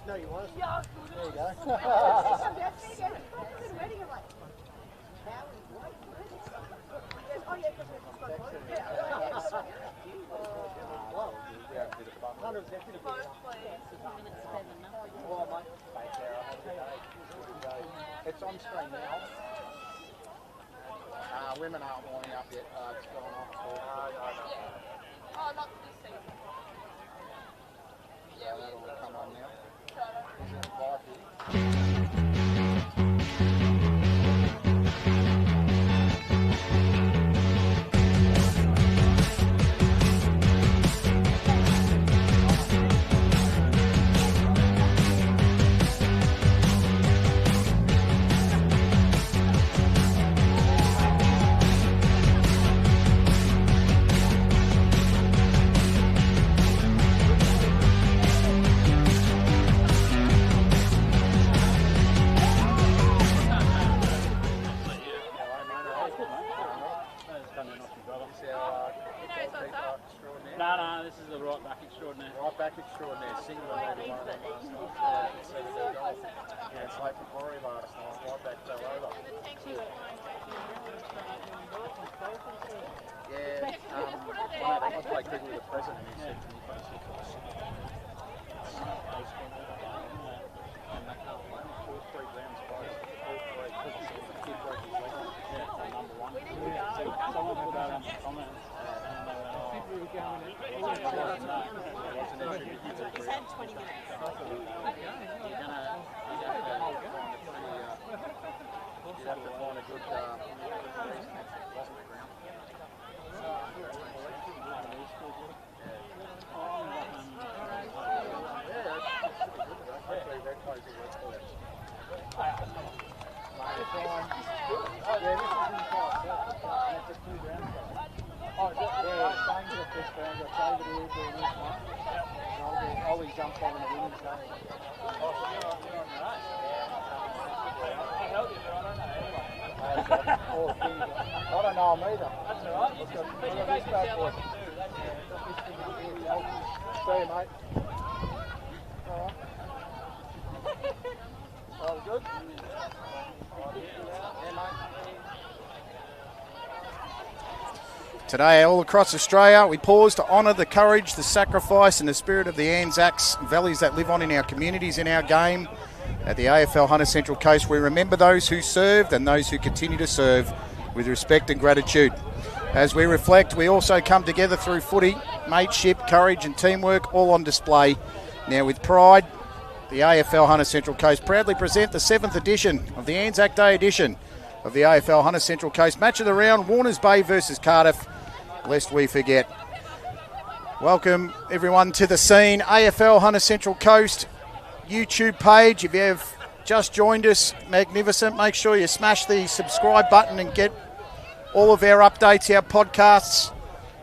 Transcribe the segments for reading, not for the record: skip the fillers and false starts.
No, you want? There you go. It's on screen now. Women aren't warming up yet. It's going off. Oh, not this season. Yeah, that'll come on now. Is it No, this is the right back extraordinaire. Right back extraordinaire, single and one of them last night. Yeah, it's like for Corey last night, right back fell over. Yeah, I played cricket with the president and he said, can you put us in for the city? And they can't play them, 4-3 rounds close, 4-3, because the kid broke his leg. Yeah, number one. Someone put that on the comments. He's had 20 minutes. You'd have to find a good Ollie jumped on in the women's game. I don't know him either. That's all right. See you, mate. All right. All good? Yeah, mate. Today, all across Australia, we pause to honour the courage, the sacrifice and the spirit of the Anzacs, values that live on in our communities, in our game. At the AFL Hunter Central Coast, we remember those who served and those who continue to serve with respect and gratitude. As we reflect, we also come together through footy, mateship, courage and teamwork, all on display. Now with pride, the AFL Hunter Central Coast proudly present the 7th edition of the Anzac Day edition of the AFL Hunter Central Coast. Match of the round, Warners Bay versus Cardiff, lest we forget. Welcome everyone to the scene. AFL Hunter Central Coast YouTube page. If you have just joined us, magnificent. Make sure you smash the subscribe button and get all of our updates, our podcasts,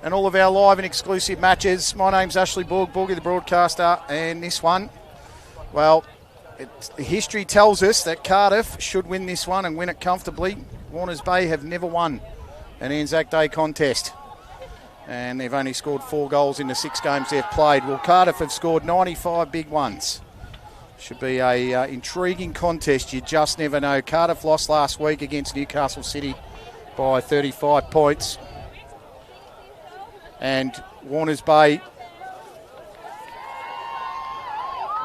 and all of our live and exclusive matches. My name's Ashley Borg, Borgie the broadcaster, and this one, well, history tells us that Cardiff should win this one and win it comfortably. Warners Bay have never won an Anzac Day contest, and they've only scored 4 goals in the 6 games they've played. Well, Cardiff have scored 95 big ones. Should be a intriguing contest. You just never know. Cardiff lost last week against Newcastle City by 35 points. And Warners Bay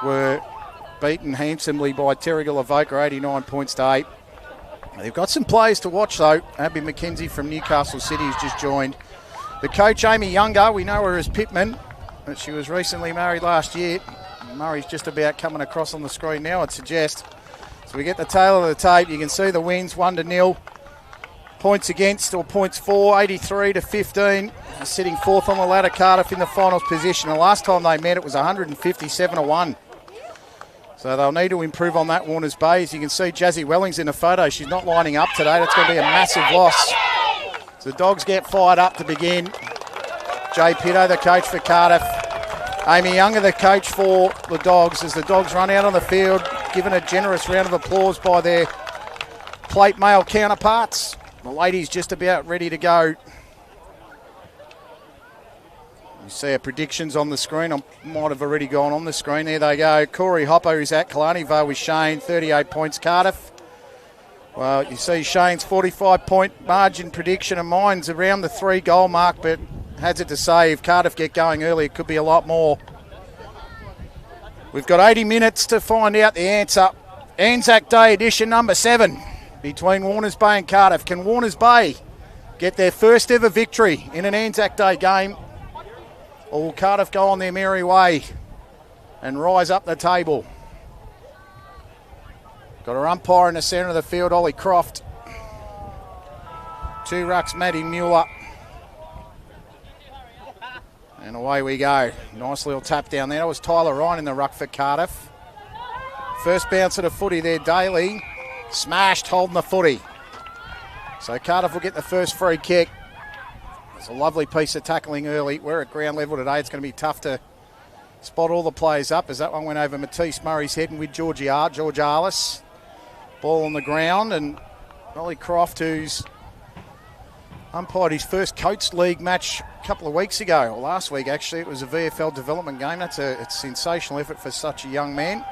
were beaten handsomely by Terrigal Avoca, 89 points to 8. They've got some players to watch though. Abby McKenzie from Newcastle City has just joined. The coach, Amy Younger, we know her as Pittman, but she was recently married last year. Murray's just about coming across on the screen now, I'd suggest. So we get the tail of the tape. You can see the wins, 1-0. Points against, or points for, 83 to 15. Sitting 4th on the ladder, Cardiff in the finals position. The last time they met, it was 157 to 1. So they'll need to improve on that, Warners Bay. As you can see, Jazzy Welling's in the photo. She's not lining up today. That's going to be a massive loss. So the Dogs get fired up to begin. Jay Pitto, the coach for Cardiff. Amy Younger, the coach for the Dogs, as the Dogs run out on the field, given a generous round of applause by their plate male counterparts. The ladies just about ready to go. You see our predictions on the screen. I might have already gone on the screen. There they go. Corey Hopper is at Killarney Vale with Shane, 38 points. Cardiff. Well, you see Shane's 45-point margin prediction, and mine's around the 3-goal mark, but has it to say if Cardiff get going early, it could be a lot more. We've got 80 minutes to find out the answer. Anzac Day edition number 7 between Warners Bay and Cardiff. Can Warners Bay get their first ever victory in an Anzac Day game? Or will Cardiff go on their merry way and rise up the table? Got our umpire in the centre of the field, Ollie Croft. 2 rucks, Matty Mueller. And away we go. Nice little tap down there. That was Tyler Ryan in the ruck for Cardiff. First bounce of the footy there, Daly. Smashed, holding the footy. So Cardiff will get the first free kick. It's a lovely piece of tackling early. We're at ground level today. It's going to be tough to spot all the players up as that one went over Matisse Murray's head and with George Arlis. Ball on the ground, and Ollie Croft, who's umpired his first Coates League match a couple of weeks ago, or last week actually. It was a VFL development game. It's a sensational effort for such a young man.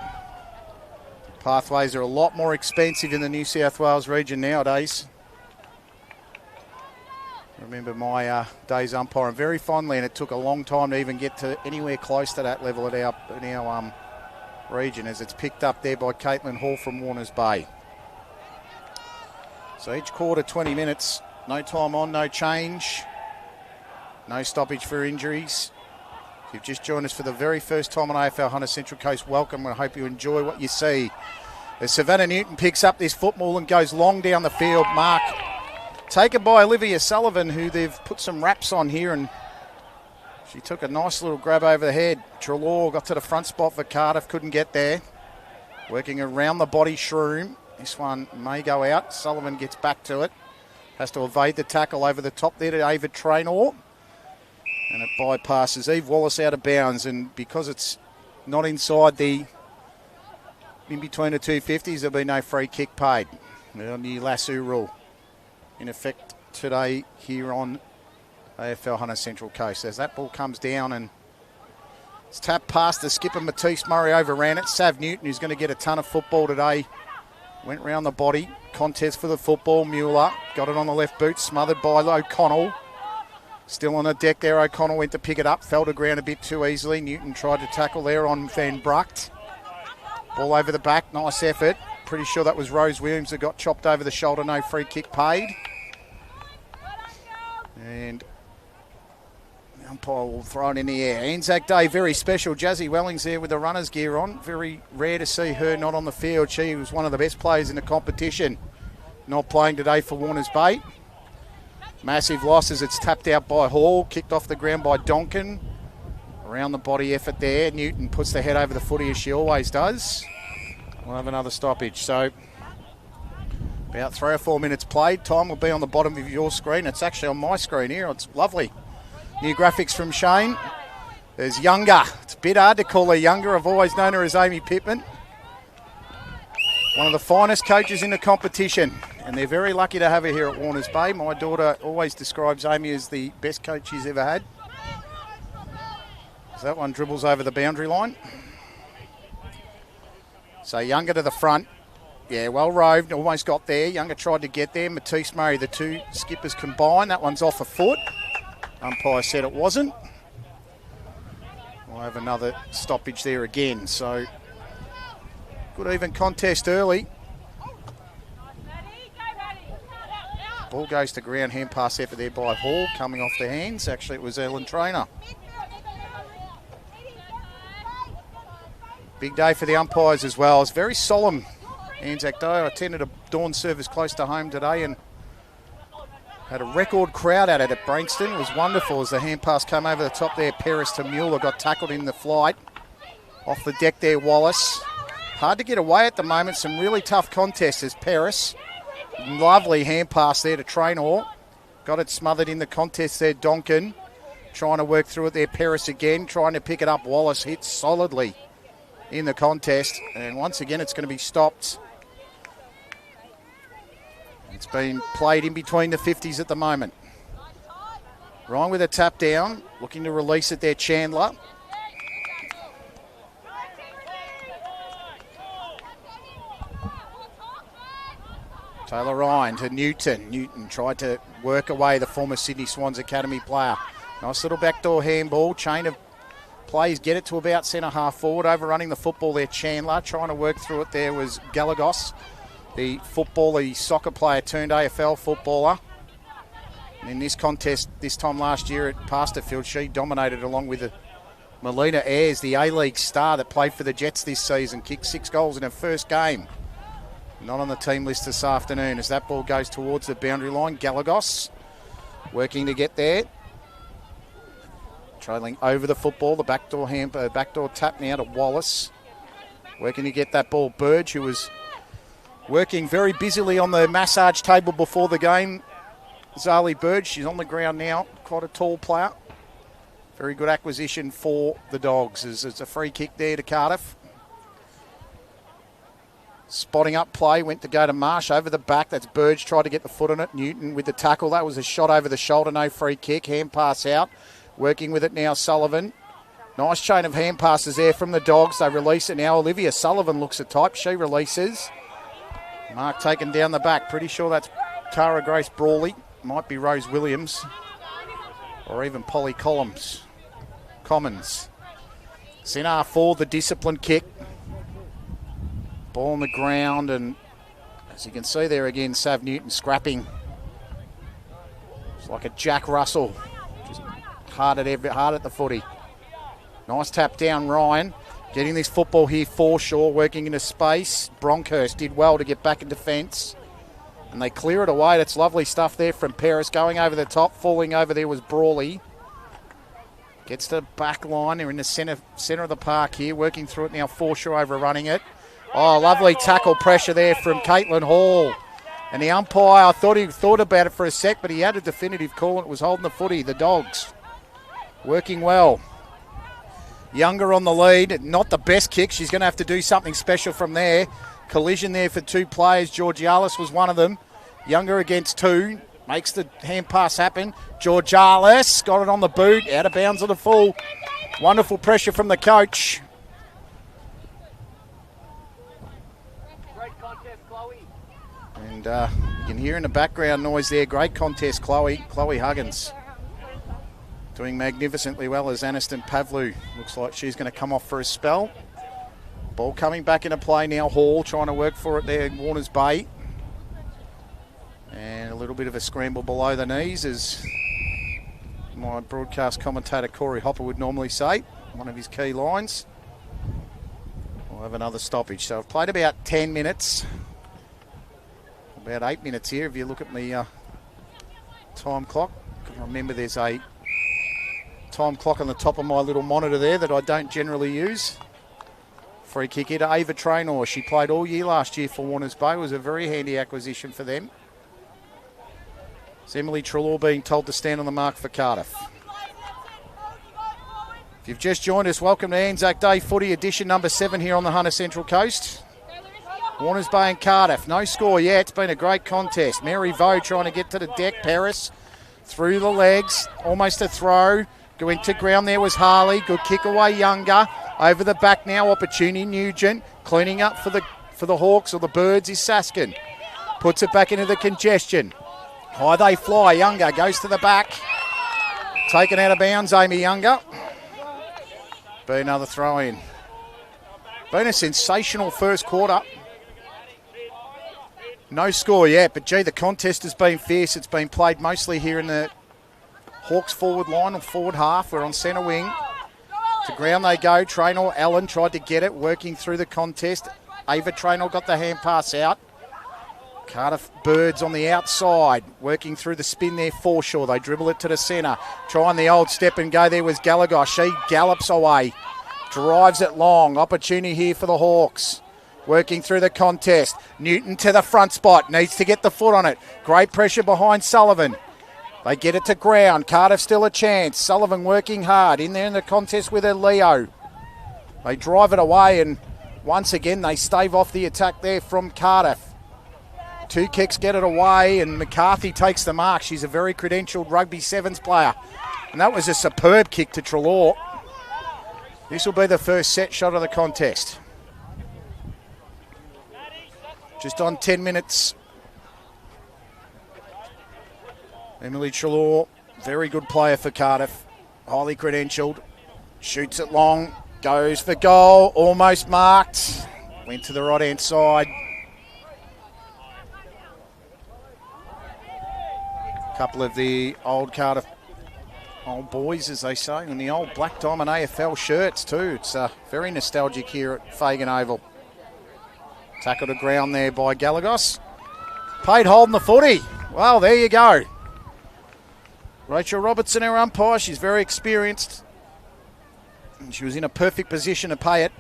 Pathways are a lot more expensive in the New South Wales region nowadays. I remember my days umpiring very fondly, and it took a long time to even get to anywhere close to that level in our region, as it's picked up there by Caitlin Hall from Warners Bay. So each quarter 20 minutes, no time on, no change, no stoppage for injuries. If you've just joined us for the very first time on AFL Hunter Central Coast, welcome. I hope you enjoy what you see. As Savannah Newton picks up this football and goes long down the field, mark taken by Olivia Sullivan, who they've put some wraps on here, and she took a nice little grab over the head. Trelaw got to the front spot for Cardiff, couldn't get there. Working around the body, Shroom. This one may go out. Sullivan gets back to it. Has to evade the tackle over the top there to Ava Traynor. And it bypasses Eve Wallace out of bounds, and because it's not inside the in between the 250s, there'll be no free kick paid. The new lasso rule in effect today here on AFL Hunter Central Coast. As that ball comes down and it's tapped past the skipper, Matisse Murray overran it. Sav Newton, who's going to get a ton of football today, went round the body. Contest for the football. Mueller got it on the left boot, smothered by O'Connell. Still on the deck there. O'Connell went to pick it up, fell to ground a bit too easily. Newton tried to tackle there on Van Brucht. Ball over the back, nice effort. Pretty sure that was Rose Williams that got chopped over the shoulder, no free kick paid. And the umpire will throw it in the air. Anzac Day, very special. Jazzy Wellings there with the runner's gear on. Very rare to see her not on the field. She was one of the best players in the competition. Not playing today for Warners Bay. Massive losses. It's tapped out by Hall. Kicked off the ground by Donkin. Around the body effort there. Newton puts the head over the footy as she always does. We'll have another stoppage. So about 3 or 4 minutes played. Time will be on the bottom of your screen. It's actually on my screen here. It's lovely. New graphics from Shane. There's Younger. It's a bit hard to call her Younger. I've always known her as Amy Pittman. One of the finest coaches in the competition. And they're very lucky to have her here at Warners Bay. My daughter always describes Amy as the best coach she's ever had. So that one dribbles over the boundary line. So Younger to the front. Yeah, well roved. Almost got there. Younger tried to get there. Matisse Murray, the two skippers combined. That one's off a foot. Umpire said it wasn't. We'll have another stoppage there again. So good even contest early. Ball goes to ground. Hand pass effort there by Hall. Coming off the hands. Actually, it was Ellen Traynor. Big day for the umpires as well. It's very solemn Anzac Day. I attended a dawn service close to home today and had a record crowd at it at Brankston. It was wonderful as the hand pass came over the top there. Paris to Mueller got tackled in the flight. Off the deck there, Wallace. Hard to get away at the moment. Some really tough contests as Paris. Lovely hand pass there to Traynor. Got it smothered in the contest there, Donkin. trying to work through it there. Paris again, trying to pick it up. Wallace hits solidly in the contest. And once again, it's going to be stopped. It's been played in between the 50s at the moment. Ryan with a tap down, looking to release it there, Chandler. Taylor Ryan to Newton. Newton tried to work away the former Sydney Swans Academy player. Nice little backdoor handball. Chain of plays get it to about centre half forward. Overrunning the football there, Chandler. Trying to work through it there was Galagos, the footballer, the soccer player turned AFL footballer. And in this contest this time last year at Pasterfield, she dominated along with Melina Ayres, the A-League star that played for the Jets this season. Kicked 6 goals in her first game. Not on the team list this afternoon as that ball goes towards the boundary line. Galagos working to get there. Trailing over the football. The backdoor tap now to Wallace. Working to get that ball. Burge, who was working very busily on the massage table before the game. Zali Burge, she's on the ground now. Quite a tall player. Very good acquisition for the Dogs. It's a free kick there to Cardiff. Spotting up play, went to go to Marsh over the back. That's Burge, tried to get the foot on it. Newton with the tackle. That was a shot over the shoulder, no free kick. Hand pass out. Working with it now, Sullivan. Nice chain of hand passes there from the Dogs. They release it now. Olivia Sullivan looks a type. She releases. Mark taken down the back. Pretty sure that's Tara Grace Brawley. Might be Rose Williams. Or even Polly Commons. Centre for the disciplined kick. Ball on the ground, and as you can see there again, Sav Newton scrapping. It's like a Jack Russell, just hard at the footy. Nice tap down, Ryan. Getting this football here, Forshaw working into space. Bronkhurst did well to get back in defence, and they clear it away. That's lovely stuff there from Paris. Going over the top, falling over there was Brawley. Gets to the back line. They're in the centre of the park here, working through it now. Forshaw overrunning it. Oh, lovely tackle pressure there from Caitlin Hall. And the umpire, I thought he thought about it for a sec, but he had a definitive call and it was holding the footy. The Dogs working well. Younger on the lead. Not the best kick. She's going to have to do something special from there. Collision there for 2 players. Georgialis was one of them. Younger against 2. Makes the hand pass happen. Georgialis got it on the boot. Out of bounds on the full. Wonderful pressure from the coach. And you can hear in the background noise there. Great contest, Chloe Huggins. Doing magnificently well as Aniston Pavlu. Looks like she's going to come off for a spell. Ball coming back into play now. Hall trying to work for it there in Warners Bay. And a little bit of a scramble below the knees, as my broadcast commentator Corey Hopper would normally say. One of his key lines. We'll have another stoppage. So I've played about 10 minutes. About 8 minutes here if you look at the time clock. Remember there's a time clock on the top of my little monitor there that I don't generally use. Free kick here to Ava Traynor. She played all year last year for Warners Bay. It was a very handy acquisition for them. It's Emily Trelaw being told to stand on the mark for Cardiff. If you've just joined us, welcome to Anzac Day Footy edition number 7 here on the Hunter Central Coast. Warners Bay and Cardiff. No score yet. It's been a great contest. Mary Vo trying to get to the deck. Paris through the legs. Almost a throw. Going to ground there was Harley. Good kick away, Younger. Over the back now, opportunity Nugent. Cleaning up for the Hawks or the Birds is Saskin. Puts it back into the congestion. High they fly. Younger goes to the back. Taken out of bounds, Amy Younger. Be another throw in. Been a sensational first quarter. No score yet, but gee, the contest has been fierce. It's been played mostly here in the Hawks forward line or forward half. We're on centre wing. To ground they go. Traynor Allen tried to get it, working through the contest. Ava Traynor got the hand pass out. Cardiff Birds on the outside, working through the spin there. Forshaw, they dribble it to the centre. Trying the old step and go there was Gallagher. She gallops away, drives it long. Opportunity here for the Hawks. Working through the contest. Newton to the front spot. Needs to get the foot on it. Great pressure behind Sullivan. They get it to ground. Cardiff still a chance. Sullivan working hard in there in the contest with her Leo. They drive it away, and once again they stave off the attack there from Cardiff. 2 kicks get it away, and McCarthy takes the mark. She's a very credentialed rugby sevens player. And that was a superb kick to Trelaw. This will be the first set shot of the contest. Just on 10 minutes. Emily Trelaw, very good player for Cardiff. Highly credentialed. Shoots it long. Goes for goal. Almost marked. Went to the right-hand side. Couple of the old Cardiff old boys, as they say, in the old Black Diamond AFL shirts too. It's very nostalgic here at Fagan Oval. Tackle to ground there by Galagos. Paid holding the footy. Well, there you go. Rachel Robertson, our umpire, she's very experienced. And she was in a perfect position to pay it.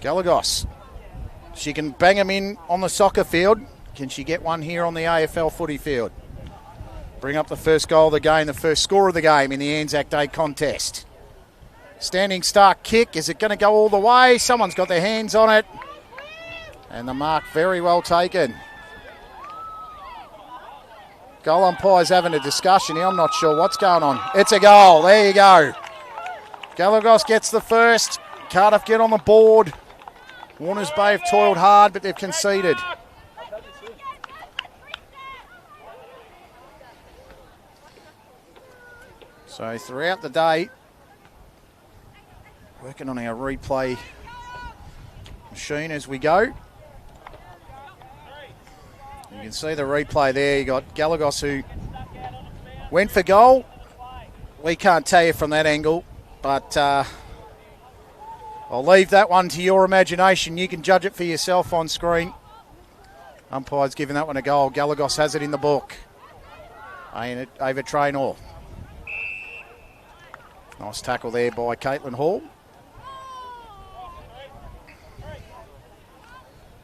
Galagos. She can bang them in on the soccer field. Can she get one here on the AFL footy field? Bring up the first goal of the game, the first score of the game in the Anzac Day contest. Standing start kick. Is it going to go all the way? Someone's got their hands on it. And the mark very well taken. Goal umpire's having a discussion here. I'm not sure what's going on. It's a goal. There you go. Galagos gets the first. Cardiff get on the board. Warners Bay have toiled hard, but they've conceded. So throughout the day, working on our replay machine as we go. You can see the replay there. You got Galagos who went for goal. We can't tell you from that angle, but I'll leave that one to your imagination. You can judge it for yourself on screen. Umpire's giving that one a goal. Galagos has it in the book. Ava Traynor. Nice tackle there by Caitlin Hall.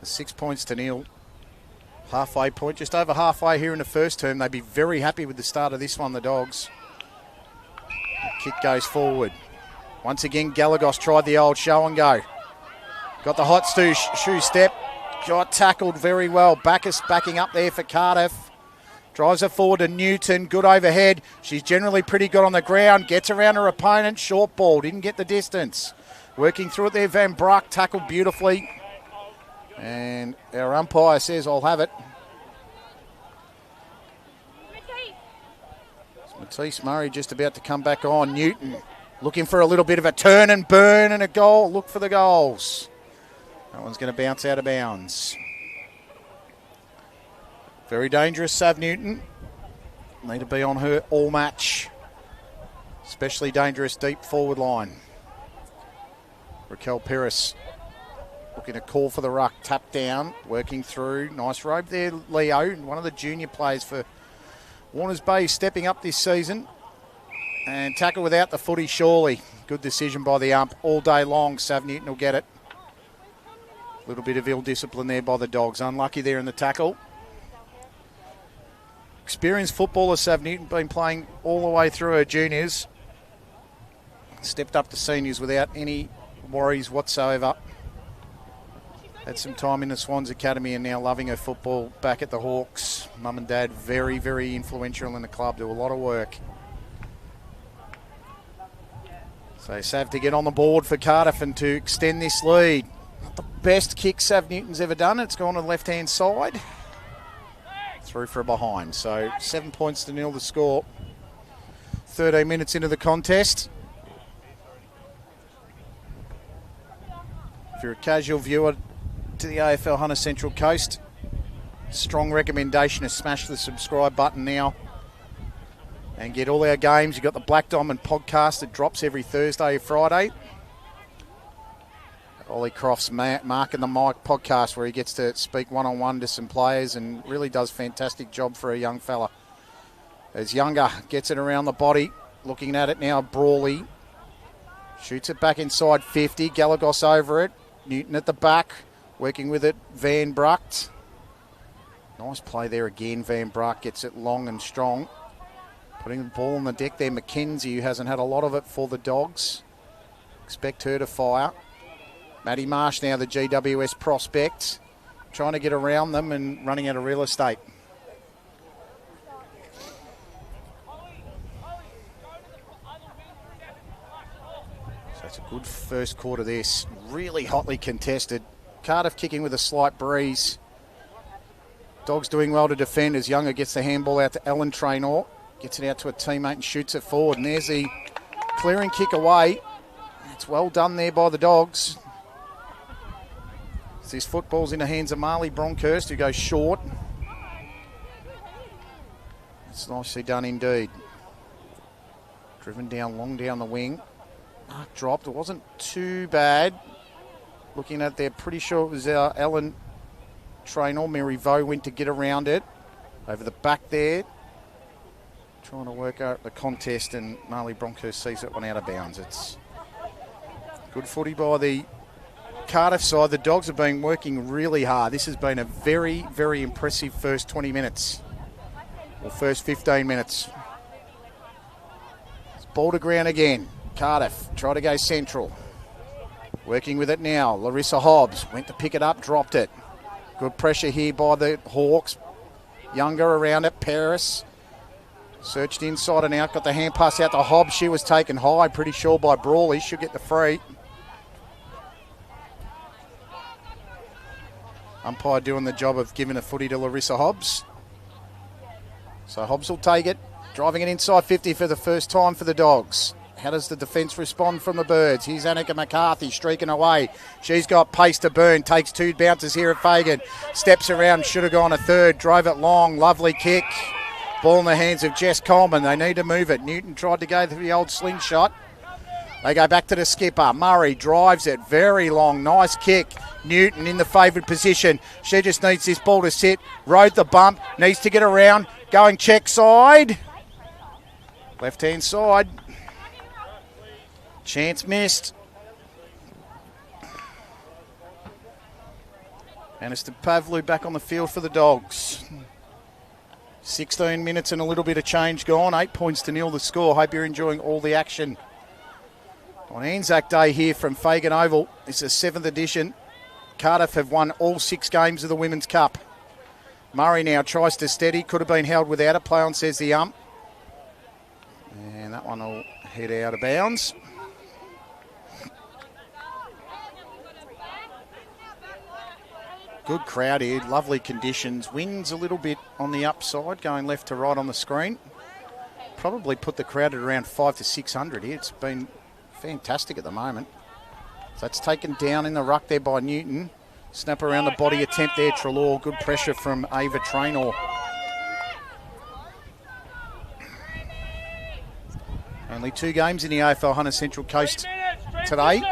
6 points to nil. Halfway point, just over halfway here in the first term. They'd be very happy with the start of this one, the Dogs. Kick goes forward. Once again, Galagos tried the old show and go. Got the hot shoe step. Got tackled very well. Backus backing up there for Cardiff. Drives her forward to Newton. Good overhead. She's generally pretty good on the ground. Gets around her opponent. Short ball. Didn't get the distance. Working through it there. Van Bruck tackled beautifully. And our umpire says, I'll have it. Matisse Murray just about to come back on. Newton looking for a little bit of a turn and burn and a goal. Look for the goals. That one's going to bounce out of bounds. Very dangerous, Sav Newton. Need to be on her all match. Especially dangerous deep forward line. Raquel Peris looking to call for the ruck. Tap down, working through. Nice rope there, Leo. One of the junior players for Warners Bay stepping up this season. And tackle without the footy, surely. Good decision by the ump all day long. Sav Newton will get it. A little bit of ill discipline there by the Dogs. Unlucky there in the tackle. Experienced footballer, Sav Newton, been playing all the way through her juniors. Stepped up to seniors without any worries whatsoever. Had some time in the Swans Academy and now loving her football back at the Hawks. Mum and Dad very, very influential in the club. Do a lot of work. So Sav to get on the board for Cardiff and to extend this lead. Not the best kick Sav Newton's ever done. It's gone to the left-hand side. Through for a behind. So 7 points to nil the score. 13 minutes into the contest. If you're a casual viewer to the AFL Hunter Central Coast, strong recommendation to smash the subscribe button now and get all our games. You've got the Black Diamond podcast that drops every Thursday or Friday. Ollie Croft's Mark and the Mike podcast, where he gets to speak one-on-one to some players and really does a fantastic job for a young fella. As Younger gets it around the body, looking at it now, Brawley shoots it back inside 50, Galagos over it, Newton at the back, working with it, Van Brucht. Nice play there again. Van Bruck gets it long and strong. Putting the ball on the deck there. Mackenzie, who hasn't had a lot of it for the Dogs. Expect her to fire. Maddie Marsh now, the GWS prospect. Trying to get around them and running out of real estate. So it's a good first quarter this. Really hotly contested. Cardiff kicking with a slight breeze. Dogs doing well to defend as Younger gets the handball out to Ellen Traynor. Gets it out to a teammate and shoots it forward. And there's the clearing kick away. It's well done there by the Dogs. This football's in the hands of Marley Bronkhurst, who goes short. It's nicely done indeed. Driven down, long down the wing. Mark dropped. It wasn't too bad. Looking at there, pretty sure it was Ellen Traynor. Mary Vo went to get around it. Over the back there. Trying to work out the contest, and Marley Bronkhurst sees that one out of bounds. It's good footy by the Cardiff side. The Dogs have been working really hard. This has been a very, very impressive first 20 minutes. Or first 15 minutes. It's ball to ground again. Cardiff try to go central. Working with it now. Larissa Hobbs went to pick it up, dropped it. Good pressure here by the Hawks. Younger around it. Paris searched inside and out. Got the hand pass out to Hobbs. She was taken high, pretty sure, by Brawley. She'll get the free. Umpire doing the job of giving a footy to Larissa Hobbs. So Hobbs will take it. Driving it inside 50 for the first time for the Dogs. How does the defence respond from the Birds? Here's Annika McCarthy streaking away. She's got pace to burn. Takes two bounces here at Fagan. Steps around. Should have gone a third. Drove it long. Lovely kick. Ball in the hands of Jess Coleman. They need to move it. Newton tried to go through the old slingshot. They go back to the skipper. Murray drives it. Very long. Nice kick. Newton in the favoured position. She just needs this ball to sit. Rode the bump. Needs to get around. Going check side. Left-hand side. Chance missed. Aniston Pavlu back on the field for the Dogs. 16 minutes and a little bit of change gone. 8 points to 0 the score. Hope you're enjoying all the action on Anzac Day here from Fagan Oval. It's the 7th edition. Cardiff have won all 6 games of the Women's Cup. Murray now tries to steady. Could have been held without it. Play on, says the ump. And that one will head out of bounds. Good crowd here. Lovely conditions. Wind's a little bit on the upside, going left to right on the screen. Probably put the crowd at around 500 to 600 here. It's been fantastic at the moment. So that's taken down in the ruck there by Newton. Snap around the body attempt there, Trelaw. Good pressure from Ava Traynor. Only 2 games in the AFL Hunter Central Coast today.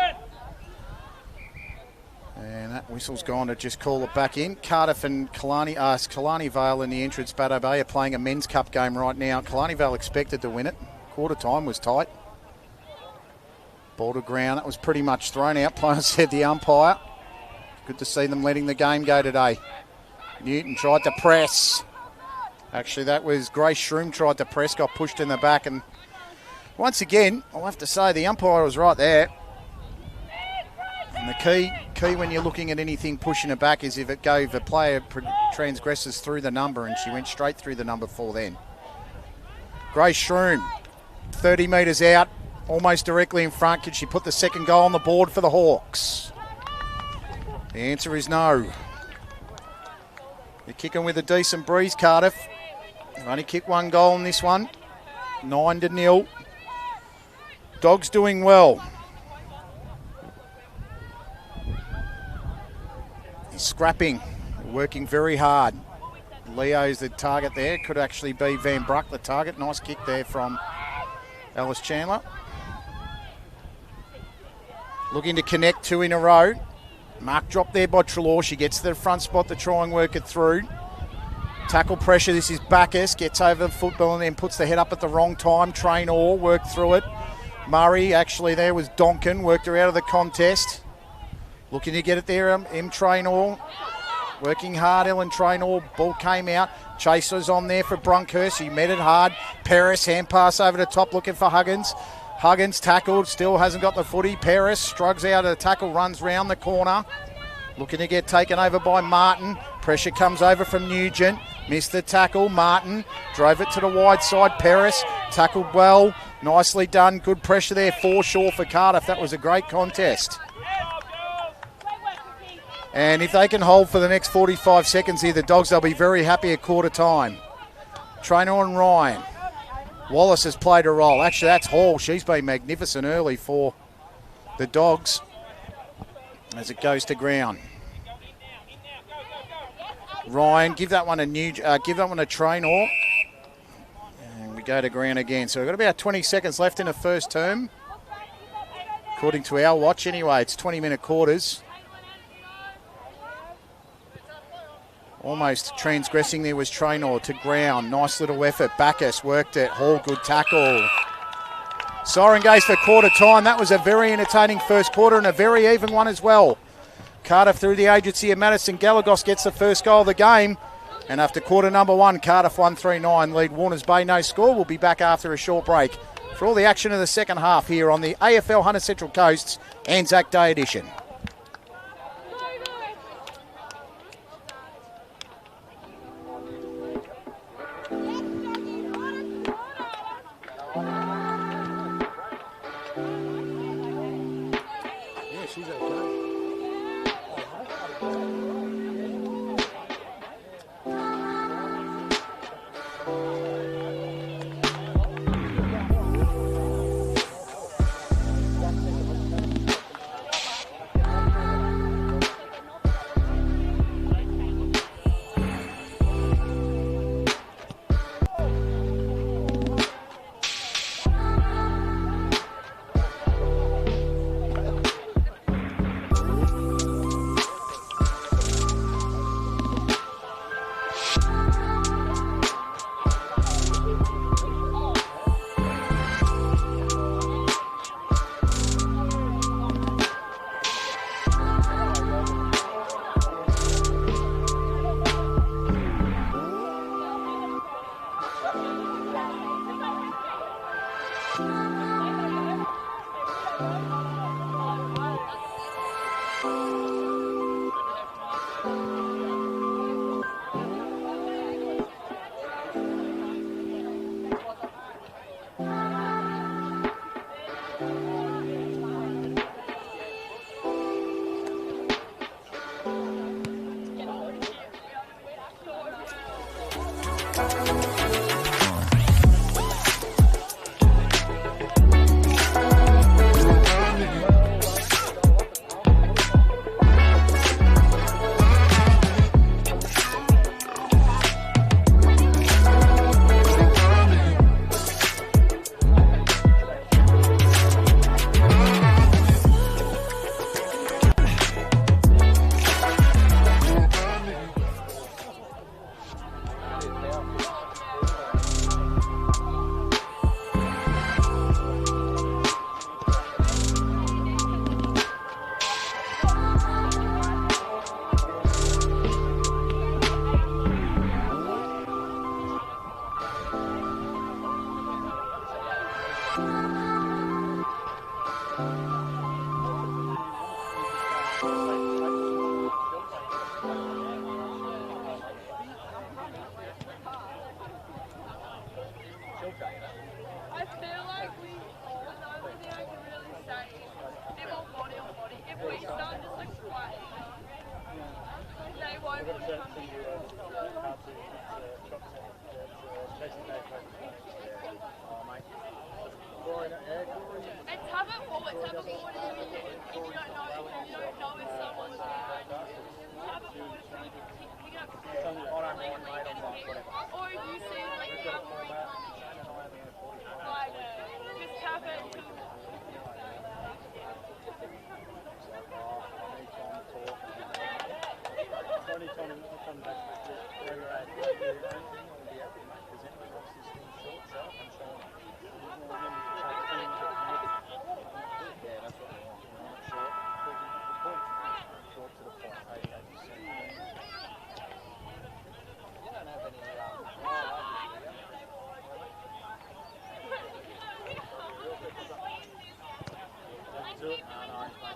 And that whistle's gone to just call it back in. Cardiff and Killarney Vale in the entrance Batto Bay are playing a men's cup game right now. Killarney Vale expected to win it. Quarter time was tight. Ball to ground. That was pretty much thrown out. Player said the umpire. Good to see them letting the game go today. Newton tried to press. Actually, that was Grace Shroom tried to press, got pushed in the back. And once again, I'll have to say the umpire was right there. And the key when you're looking at anything pushing it back is if a player transgresses through the number, and she went straight through the number 4 then. Grace Shroom, 30 metres out, almost directly in front. Could she put the second goal on the board for the Hawks? The answer is no. They're kicking with a decent breeze, Cardiff. They've only kicked 1 goal in this one. 9-0. Dogs doing well. He's scrapping, working very hard. Leo's the target there. Could actually be Van Bruck the target. Nice kick there from Alice Chandler. Looking to connect 2 in a row. Mark dropped there by Trelaw. She gets to the front spot to try and work it through. Tackle pressure. This is Bacchus. Gets over the football and then puts the head up at the wrong time. Traynor worked through it. Murray actually there was Donkin. Worked her out of the contest. Looking to get it there. M. Traynor. Working hard, Ellen Traynor. Ball came out. Chasers on there for Brunkhurst. He met it hard. Paris, hand pass over the top looking for Huggins. Huggins tackled, still hasn't got the footy. Paris struggles out of the tackle, runs round the corner. Looking to get taken over by Martin. Pressure comes over from Nugent. Missed the tackle. Martin drove it to the wide side. Paris tackled well. Nicely done. Good pressure there. Foreshore for Cardiff. That was a great contest. And if they can hold for the next 45 seconds here, the Dogs, they'll be very happy at quarter time. Traynor and Ryan. Wallace has played a role. Actually, that's Hall. She's been magnificent early for the Dogs as it goes to ground. Ryan, give that one a Traynor. And we go to ground again. So we've got about 20 seconds left in the first term. According to our watch anyway, it's 20-minute quarters. Almost transgressing there was Traynor to ground. Nice little effort. Bacchus worked it. Hall, good tackle. Siren goes for quarter time. That was a very entertaining first quarter and a very even one as well. Cardiff through the agency of Madison Galagos gets the first goal of the game. And after quarter number one, Cardiff 1-3-9 lead Warners Bay, no score. We'll be back after a short break for all the action of the second half here on the AFL Hunter Central Coast's Anzac Day edition. I feel like we all know what they can really say. They want body on body. If we start just like fighting, they won't want to come here. It's having forward, it's having forward if you don't know if someone's behind you. Having forward is really pick up or if you see like just tap it.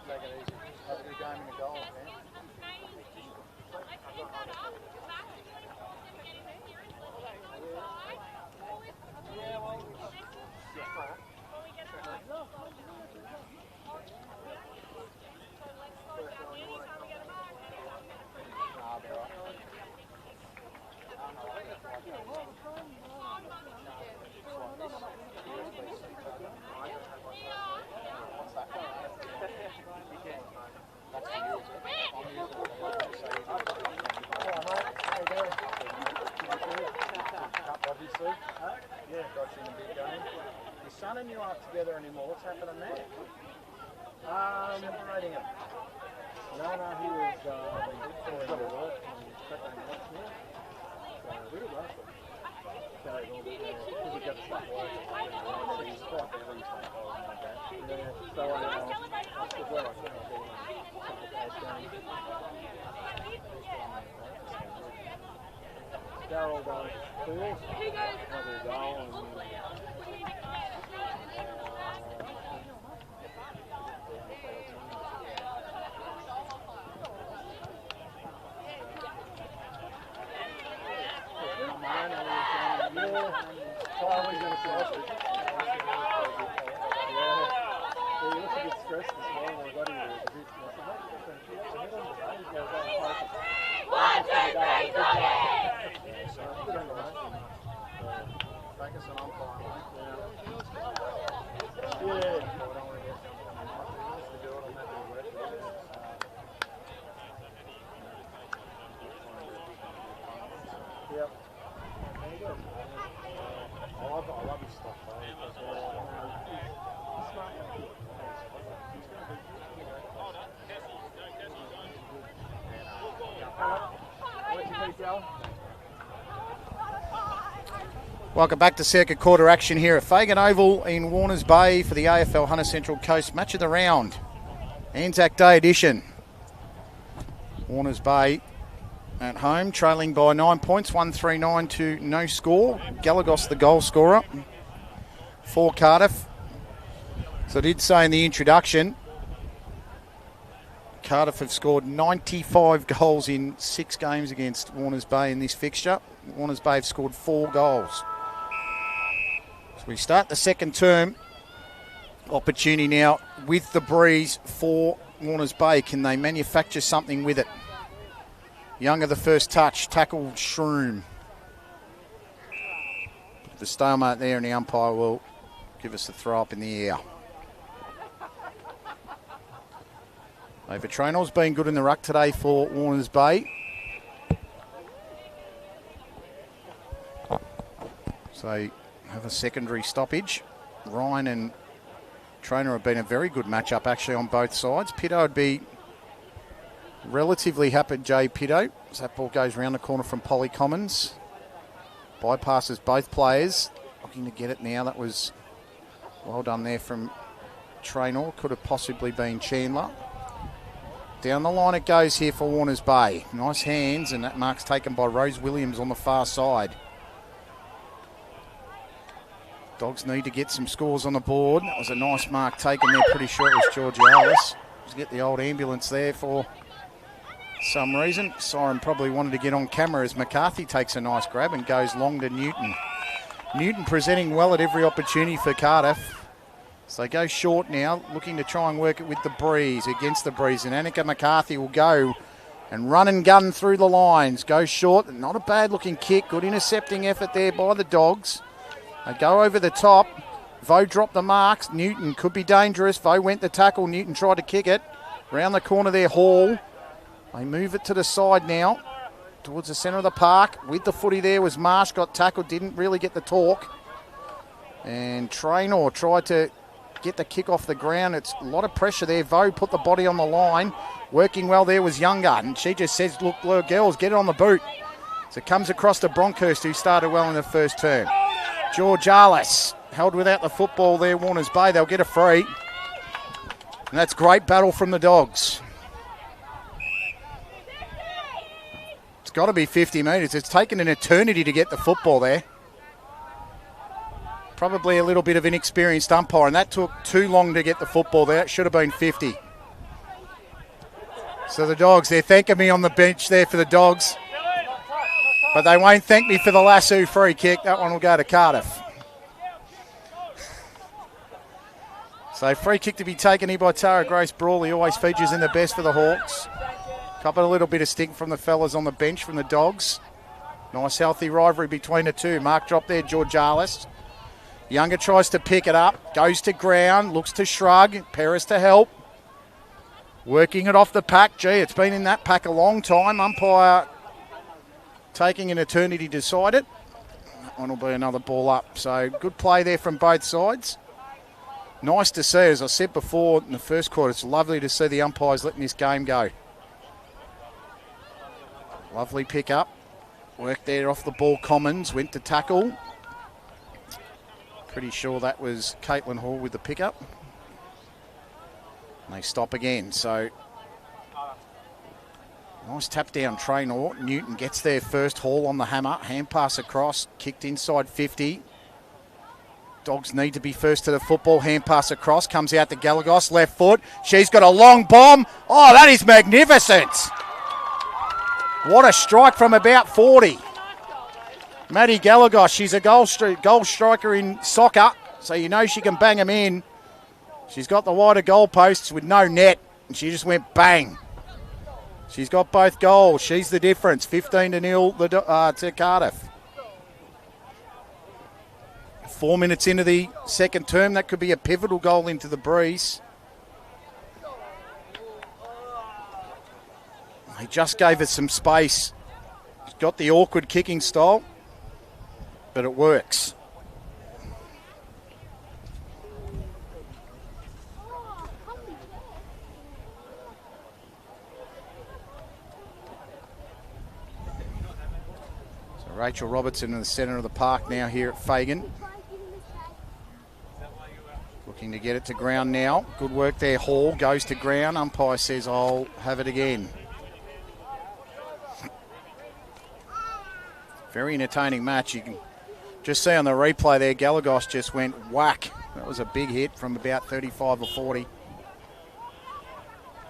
Take it easy. Have a good game in the goal, man. Obviously. Yeah, got you in a big game. Your son and you aren't together anymore. What's happening there? Separating him. No, he was going to work and separating next year. So really last one. Carried all the because he got stuff away. So he's quite early, he's like, oh, my dad. Yeah, so I stood well, I think I'll be in a couple of days games. Daryl goes clear, have a goal and Focus on umpire. Yep. I love his stuff though. Welcome back to circuit quarter action here at Fagan Oval in Warners Bay for the AFL Hunter Central Coast match of the round. Anzac Day edition. Warners Bay at home, trailing by 9 points, 139 to no score. Galagos the goal scorer for Cardiff. So I did say in the introduction, Cardiff have scored 95 goals in 6 games against Warners Bay in this fixture. Warners Bay have scored 4 goals. So we start the second term. Opportunity now with the breeze for Warners Bay. Can they manufacture something with it? Younger the first touch, tackled Shroom. The stalemate there and the umpire will give us a throw up in the air. Over Traynell's been good in the ruck today for Warners Bay. So have a secondary stoppage. Ryan and Traynor have been a very good matchup actually on both sides. Pitto would be relatively happy, Jay Pitto, as that ball goes round the corner from Polly Commons. Bypasses both players. Looking to get it now. That was well done there from Traynor. Could have possibly been Chandler. Down the line it goes here for Warners Bay. Nice hands, and that mark's taken by Rose Williams on the far side. Dogs need to get some scores on the board. That was a nice mark taken there. Pretty sure it was Georgialis. Let's get the old ambulance there for some reason. Siren probably wanted to get on camera as McCarthy takes a nice grab and goes long to Newton. Newton presenting well at every opportunity for Cardiff. So they go short now, looking to try and work it with the breeze, against the breeze. And Annika McCarthy will go and run and gun through the lines. Go short, not a bad looking kick. Good intercepting effort there by the Dogs. They go over the top. Vo dropped the marks. Newton could be dangerous. Vo went the tackle. Newton tried to kick it. Round the corner there, Hall. They move it to the side now, towards the centre of the park. With the footy there was Marsh, got tackled, didn't really get the talk. And Traynor tried to get the kick off the ground. It's a lot of pressure there. Vo put the body on the line. Working well there was Younger. And she just says, look, girls, get it on the boot. So it comes across to Bronkhurst, who started well in the first term. Georgialis held without the football there, Warners Bay. They'll get a free. And that's great battle from the Dogs. It's got to be 50 metres. It's taken an eternity to get the football there. Probably a little bit of inexperienced umpire, and that took too long to get the football there. It should have been 50. So the Dogs, they're thanking me on the bench there for the Dogs. But they won't thank me for the lasso free kick. That one will go to Cardiff. So free kick to be taken here by Tara Grace Brawley. Always features in the best for the Hawks. Couple a little bit of stink from the fellas on the bench from the Dogs. Nice healthy rivalry between the two. Mark drop there, Georgialis. Younger tries to pick it up. Goes to ground. Looks to shrug. Paris to help. Working it off the pack. Gee, it's been in that pack a long time. Umpire taking an eternity to decide it. That one will be another ball up. So good play there from both sides. Nice to see, as I said before in the first quarter, it's lovely to see the umpires letting this game go. Lovely pick up. Work there off the ball. Commons went to tackle. Pretty sure that was Caitlin Hall with the pickup. And they stop again. So nice tap down Traynor. Newton gets there first. Hall on the hammer. Hand pass across. Kicked inside 50. Dogs need to be first to the football. Hand pass across. Comes out to Galagos. Left foot. She's got a long bomb. Oh, that is magnificent. What a strike from about 40. Maddie Galagos, she's a goal striker in soccer, so you know she can bang them in. She's got the wider goalposts with no net, and she just went bang. She's got both goals. She's the difference. 15-0 to Cardiff. 4 minutes into the second term, that could be a pivotal goal into the breeze. He just gave us some space. He's got the awkward kicking style, but it works. So Rachel Robertson in the centre of the park now here at Fagan. Looking to get it to ground now. Good work there. Hall goes to ground. Umpire says, I'll have it again. Very entertaining match. You can just see on the replay there, Galagos just went whack. That was a big hit from about 35 or 40.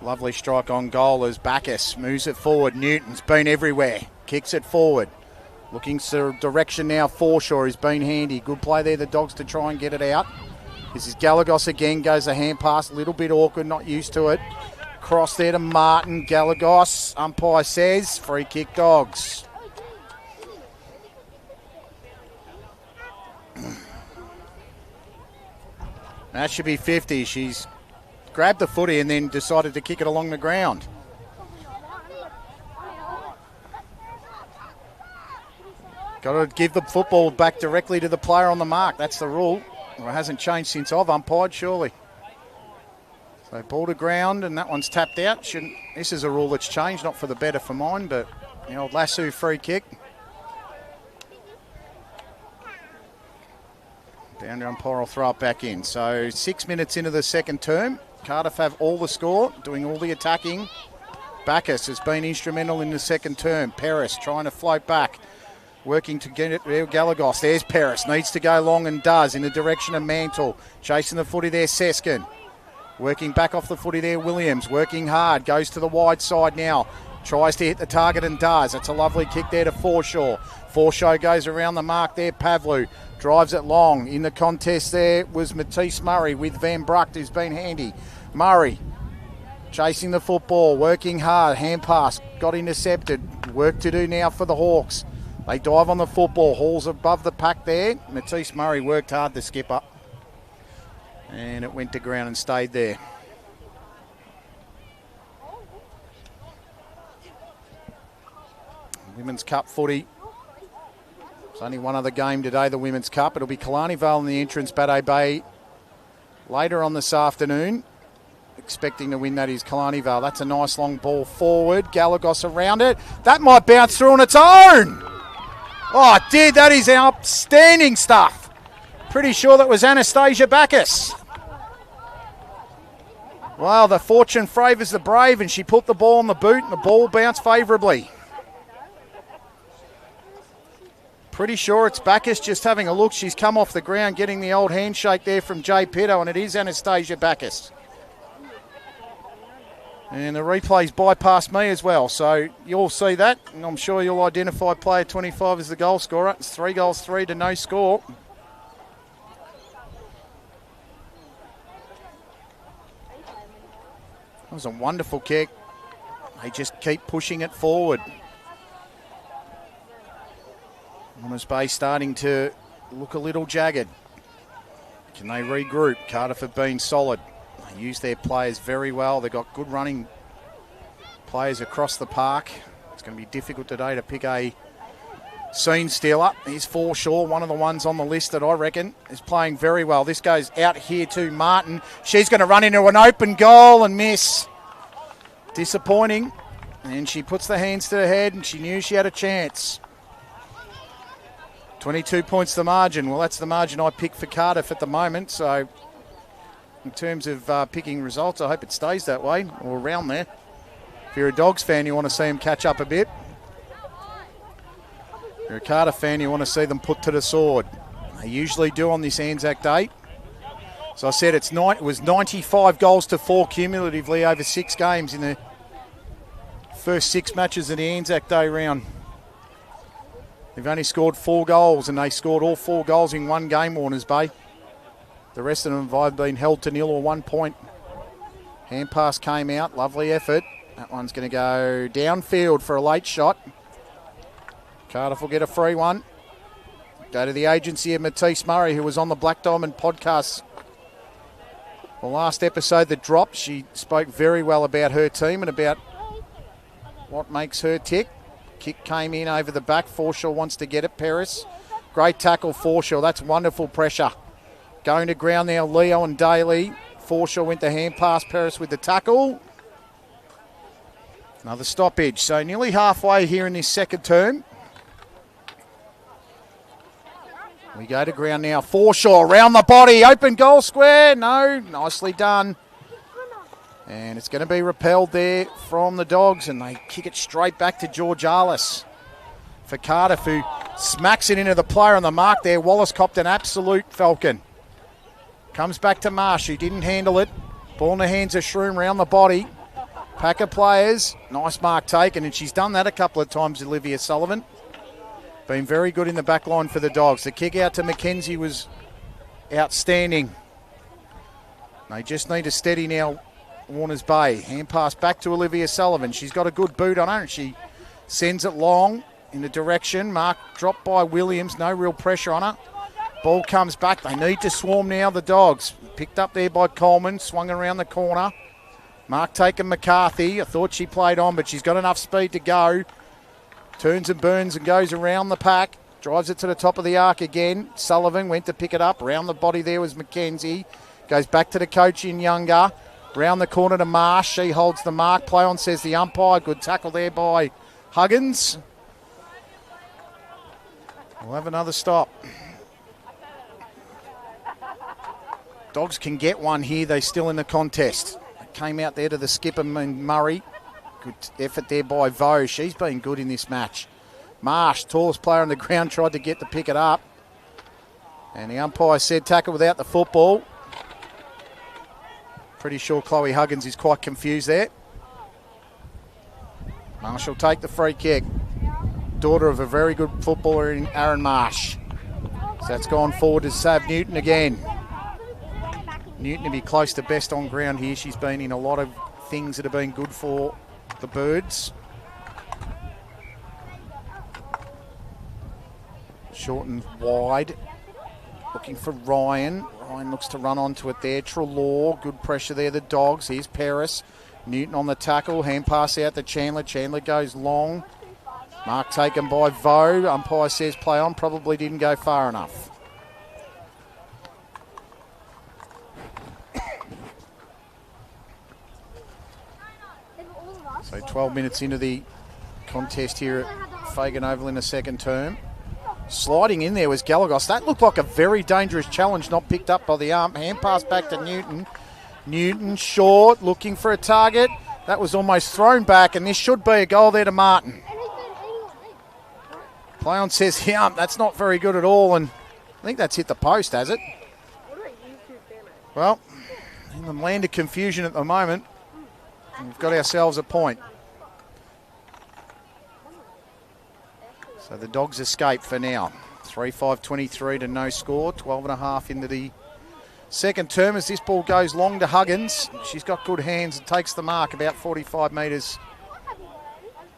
Lovely strike on goal as Bacchus moves it forward. Newton's been everywhere. Kicks it forward. Looking for direction now. Forshaw has been handy. Good play there, the Dogs, to try and get it out. This is Galagos again. Goes a hand pass. A little bit awkward, not used to it. Cross there to Martin. Galagos. Umpire says free kick, Dogs. That should be 50. She's grabbed the footy and then decided to kick it along the ground. Got to give the football back directly to the player on the mark. That's the rule. Well, it hasn't changed since I've umpired, surely. So ball to ground, and that one's tapped out. This is a rule that's changed, not for the better for mine, but the old lasso free kick. Boundary umpire will throw it back in. So 6 minutes into the second term. Cardiff have all the score, doing all the attacking. Bacchus has been instrumental in the second term. Paris trying to float back. Working to get it there. Galagos. There's Paris. Needs to go long and does in the direction of Mantle. Chasing the footy there, Seskin. Working back off the footy there, Williams. Working hard. Goes to the wide side now. Tries to hit the target and does. It's a lovely kick there to Forshaw. Forshaw goes around the mark there. Pavlu drives it long. In the contest there was Matisse Murray with Van Brucht, who's been handy. Murray chasing the football. Working hard. Hand pass. Got intercepted. Work to do now for the Hawks. They dive on the football. Hall's above the pack there. Matisse Murray worked hard to skip up. And it went to ground and stayed there. Women's Cup footy. There's only one other game today, the Women's Cup. It'll be Killarney Vale in the entrance, Bateau Bay later on this afternoon. Expecting to win that is Killarney Vale. That's a nice long ball forward. Galagos around it. That might bounce through on its own. Oh, it did. That is outstanding stuff. Pretty sure that was Anastasia Bacchus. Well, the fortune favours the brave, and she put the ball on the boot, and the ball bounced favourably. Pretty sure it's Bacchus just having a look. She's come off the ground getting the old handshake there from Jay Pitto, and it is Anastasia Bacchus. And the replays bypassed me as well, so you'll see that, and I'm sure you'll identify player 25 as the goal scorer. It's 3 goals, 3 to no score. That was a wonderful kick. They just keep pushing it forward. Warners Bay starting to look a little jagged. Can they regroup? Cardiff have been solid. They use their players very well. They've got good running players across the park. It's going to be difficult today to pick a scene stealer. Here's Forshaw, one of the ones on the list that I reckon is playing very well. This goes out here to Martin. She's going to run into an open goal and miss. Disappointing. And she puts the hands to her head and she knew she had a chance. 22 points the margin. Well, that's the margin I pick for Cardiff at the moment. So in terms of picking results, I hope it stays that way or around there. If you're a Dogs fan, you want to see them catch up a bit. If you're a Cardiff fan, you want to see them put to the sword. They usually do on this Anzac Day. So I said it was 95 goals to 4 cumulatively over 6 games in the first 6 matches of the Anzac Day round. They've only scored 4 goals, and they scored all 4 goals in one game, Warners Bay. The rest of them have been held to nil or 1 point. Hand pass came out, lovely effort. That one's going to go downfield for a late shot. Cardiff will get a free one. Go to the agency of Matisse Murray, who was on the Black Diamond podcast. The last episode that dropped, she spoke very well about her team and about what makes her tick. Kick came in over the back. Forshaw wants to get it. Paris. Great tackle, Forshaw. That's wonderful pressure. Going to ground now, Leo and Daly. Forshaw went the hand pass. Paris with the tackle. Another stoppage. So nearly halfway here in this second term. We go to ground now. Forshaw around the body. Open goal square. No. Nicely done. And it's going to be repelled there from the Dogs, and they kick it straight back to George Arliss for Cardiff, who smacks it into the player on the mark there. Wallace copped an absolute falcon. Comes back to Marsh, who didn't handle it. Ball in the hands of Shroom round the body. Pack of players. Nice mark taken, and she's done that a couple of times, Olivia Sullivan. Been very good in the back line for the Dogs. The kick out to Mackenzie was outstanding. They just need to steady now, Warners Bay. Hand pass back to Olivia Sullivan. She's got a good boot on her and she sends it long in the direction. Mark dropped by Williams. No real pressure on her. Ball comes back. They need to swarm now, the Dogs. Picked up there by Coleman. Swung around the corner. Mark taking McCarthy. I thought she played on, but she's got enough speed to go. Turns and burns and goes around the pack. Drives it to the top of the arc again. Sullivan went to pick it up. Around the body there was Mackenzie. Goes back to the coach in Younger. Round the corner to Marsh. She holds the mark. Play on, says the umpire. Good tackle there by Huggins. We'll have another stop. Dogs can get one here. They're still in the contest. It came out there to the skipper and Murray. Good effort there by Vo. She's been good in this match. Marsh, tallest player on the ground, tried to get to pick it up. And the umpire said tackle without the football. Pretty sure Chloe Huggins is quite confused there. Marsh will take the free kick. Daughter of a very good footballer in Aaron Marsh. So that's gone forward to Sav Newton again. Newton to be close to best on ground here. She's been in a lot of things that have been good for the Birds. Short and wide. Looking for Ryan. Ryan looks to run onto it there. Trelaw, good pressure there, the Dogs. Here's Paris. Newton on the tackle. Hand pass out to Chandler. Chandler goes long. Mark taken by Vo. Umpire says play on. Probably didn't go far enough. So 12 minutes into the contest here at Fagan Oval in the second term. Sliding in there was Galagos. That looked like a very dangerous challenge, not picked up by the arm. Hand pass back to Newton. Newton short, looking for a target. That was almost thrown back, and this should be a goal there to Martin. Play on says, yeah, that's not very good at all, and I think that's hit the post, has it? Well, in the land of confusion at the moment. We've got ourselves a point. So the Dogs escape for now. 3-5-23 to no score. 12.5 into the second term as this ball goes long to Huggins. She's got good hands and takes the mark about 45 metres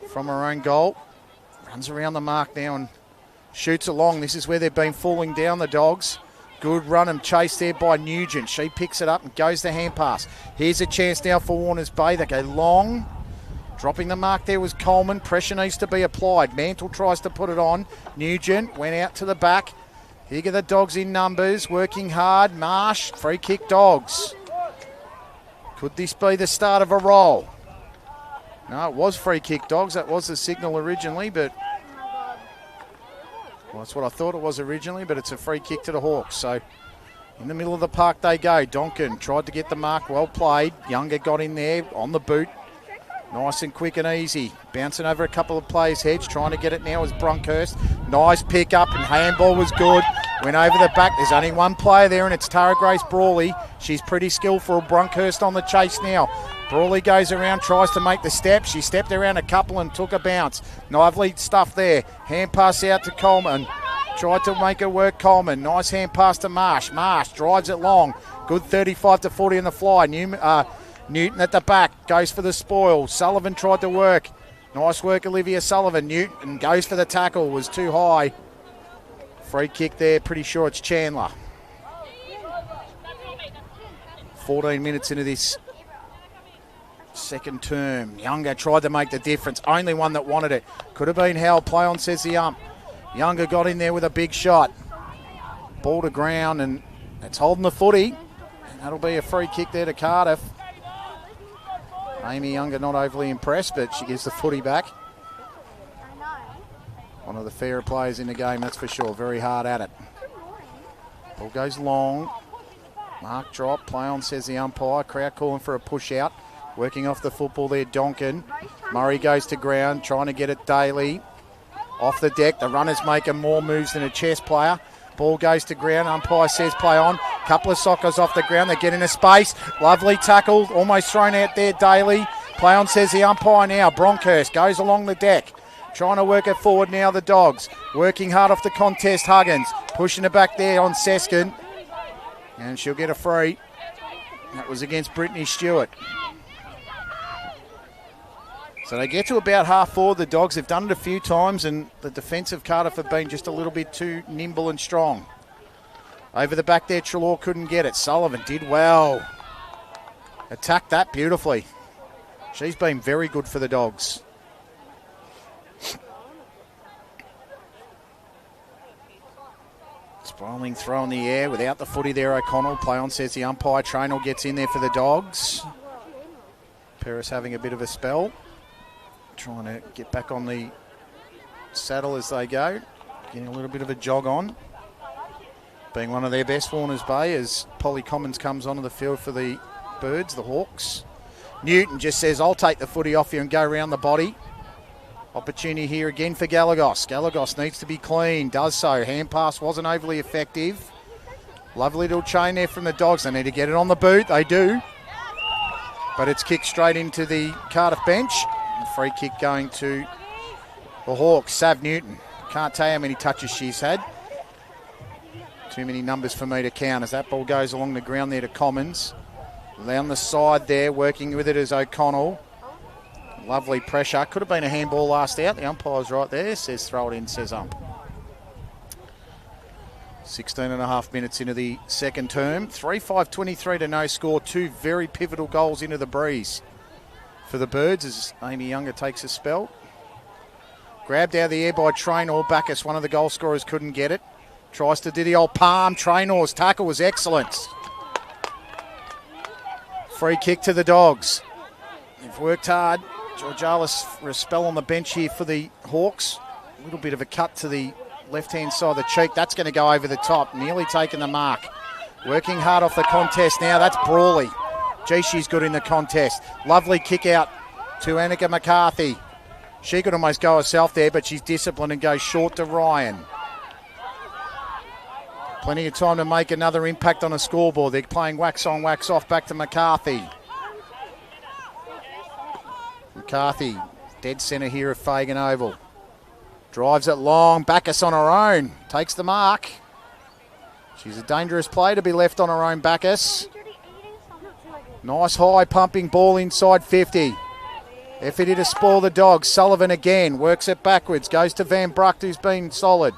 from her own goal. Runs around the mark now and shoots along. This is where they've been falling down, the Dogs. Good run and chase there by Nugent. She picks it up and goes to hand pass. Here's a chance now for Warners Bay. They go long. Dropping the mark there was Coleman. Pressure needs to be applied. Mantle tries to put it on. Nugent went out to the back. Here go the Dogs in numbers. Working hard. Marsh. Free kick Dogs. Could this be the start of a roll? No, it was free kick Dogs. That was the signal originally, but... well, that's what I thought it was originally, but it's a free kick to the Hawks. So in the middle of the park they go. Donkin tried to get the mark. Well played. Younger got in there on the boot. Nice and quick and easy. Bouncing over a couple of players' heads. Trying to get it now is Brunkhurst. Nice pick up and handball was good. Went over the back. There's only one player there and it's Tara Grace Brawley. She's pretty skillful. Brunkhurst on the chase now. Brawley goes around, tries to make the step. She stepped around a couple and took a bounce. Lively stuff there. Hand pass out to Coleman. Tried to make it work, Coleman. Nice hand pass to Marsh. Marsh drives it long. Good 35 to 40 in the fly. Newton at the back, goes for the spoil. Sullivan tried to work. Nice work, Olivia Sullivan. Newton goes for the tackle, was too high. Free kick there, pretty sure it's Chandler. 14 minutes into this second term. Younger tried to make the difference. Only one that wanted it. Could have been Howell. Play on, says the ump. Younger got in there with a big shot. Ball to ground and it's holding the footy. And that'll be a free kick there to Cardiff. Amy Younger not overly impressed, but she gives the footy back. One of the fairer players in the game, that's for sure. Very hard at it. Ball goes long. Mark drop. Play on, says the umpire. Crowd calling for a push out. Working off the football there, Donkin. Murray goes to ground, trying to get it Daly. Off the deck. The runners making more moves than a chess player. Ball goes to ground. Umpire says play on. Couple of sockers off the ground. They get into space. Lovely tackle. Almost thrown out there, Daly. Play on, says the umpire now. Bronkhurst goes along the deck. Trying to work it forward now, the Dogs. Working hard off the contest, Huggins. Pushing it back there on Seskin. And she'll get a free. That was against Brittany Stewart. So they get to about half forward, the Dogs. They've done it a few times, and the defence of Cardiff have been just a little bit too nimble and strong. Over the back there, Trelaw couldn't get it. Sullivan did well. Attacked that beautifully. She's been very good for the Dogs. Sprawling throw in the air without the footy there, O'Connell. Play on, says the umpire. Traynor gets in there for the Dogs. Paris having a bit of a spell. Trying to get back on the saddle as they go. Getting a little bit of a jog on. Being one of their best, Warners Bay, as Polly Commons comes onto the field for the Birds, the Hawks. Newton just says, I'll take the footy off you and go around the body. Opportunity here again for Galagos. Galagos needs to be clean, does so. Hand pass wasn't overly effective. Lovely little chain there from the Dogs. They need to get it on the boot. They do. But it's kicked straight into the Cardiff bench. And free kick going to the Hawks. Sav Newton. Can't tell you how many touches she's had. Too many numbers for me to count as that ball goes along the ground there to Commons. Down the side there, working with it is O'Connell. Lovely pressure. Could have been a handball last out. The umpire's right there. Says throw it in, says ump. 16.5 minutes into the second term. 3-5-23 to no score. Two very pivotal goals into the breeze for the Birds as Amy Younger takes a spell. Grabbed out of the air by Traynor. Bacchus, one of the goal scorers, couldn't get it. Tries to do the old palm. Traynor's tackle was excellent. Free kick to the Dogs. They've worked hard. Georgialis for a spell on the bench here for the Hawks. A little bit of a cut to the left-hand side of the cheek. That's going to go over the top. Nearly taken the mark. Working hard off the contest now. That's Brawley. Gee, she's good in the contest. Lovely kick out to Annika McCarthy. She could almost go herself there, but she's disciplined and goes short to Ryan. Plenty of time to make another impact on a scoreboard. They're playing wax on, wax off back to McCarthy. McCarthy, dead centre here of Fagan Oval. Drives it long, Bacchus on her own, takes the mark. She's a dangerous play to be left on her own, Bacchus. Nice high pumping ball inside 50. Effort here to spoil the Dogs. Sullivan again, works it backwards, goes to Van Brucht, who's been solid.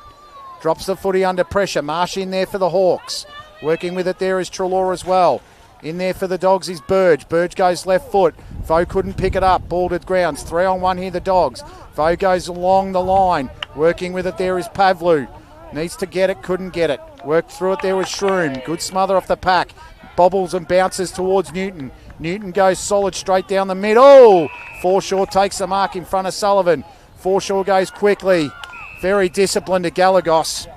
Drops the footy under pressure. Marsh in there for the Hawks. Working with it there is Treloar as well. In there for the Dogs is Burge. Burge goes left foot. Vo couldn't pick it up. Ball to grounds. 3-on-1 here, the Dogs. Vo goes along the line. Working with it there is Pavlu. Needs to get it, couldn't get it. Worked through it there with Shroom. Good smother off the pack. Bobbles and bounces towards Newton. Newton goes solid straight down the middle. Forshaw takes the mark in front of Sullivan. Forshaw goes quickly. Very disciplined to Galagos.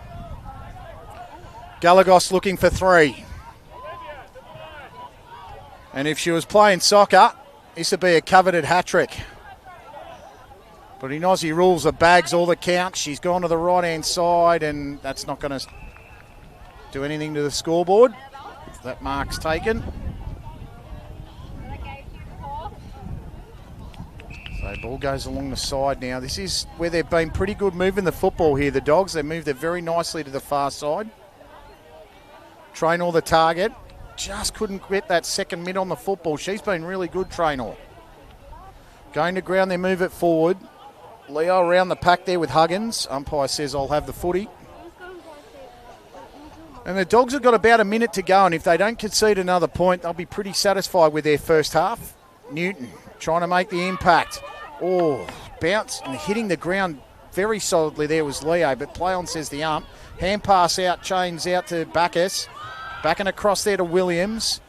Galagos looking for 3. And if she was playing soccer, this would be a coveted hat-trick. But in Aussie rules, the bag's all that counts. She's gone to the right-hand side, and that's not going to do anything to the scoreboard. That mark's taken. So ball goes along the side now. This is where they've been pretty good moving the football here, the Dogs. They moved it very nicely to the far side. Traynor the target. Just couldn't get that second mid on the football. She's been really good, Traynor. Going to ground, they move it forward. Leo around the pack there with Huggins. Umpire says, I'll have the footy. And the Dogs have got about a minute to go, and if they don't concede another point, they'll be pretty satisfied with their first half. Newton trying to make the impact. Oh, bounce and hitting the ground very solidly there was Leo, but play on says the ump. Hand pass out, chains out to Bacchus. Backing across there to Williams.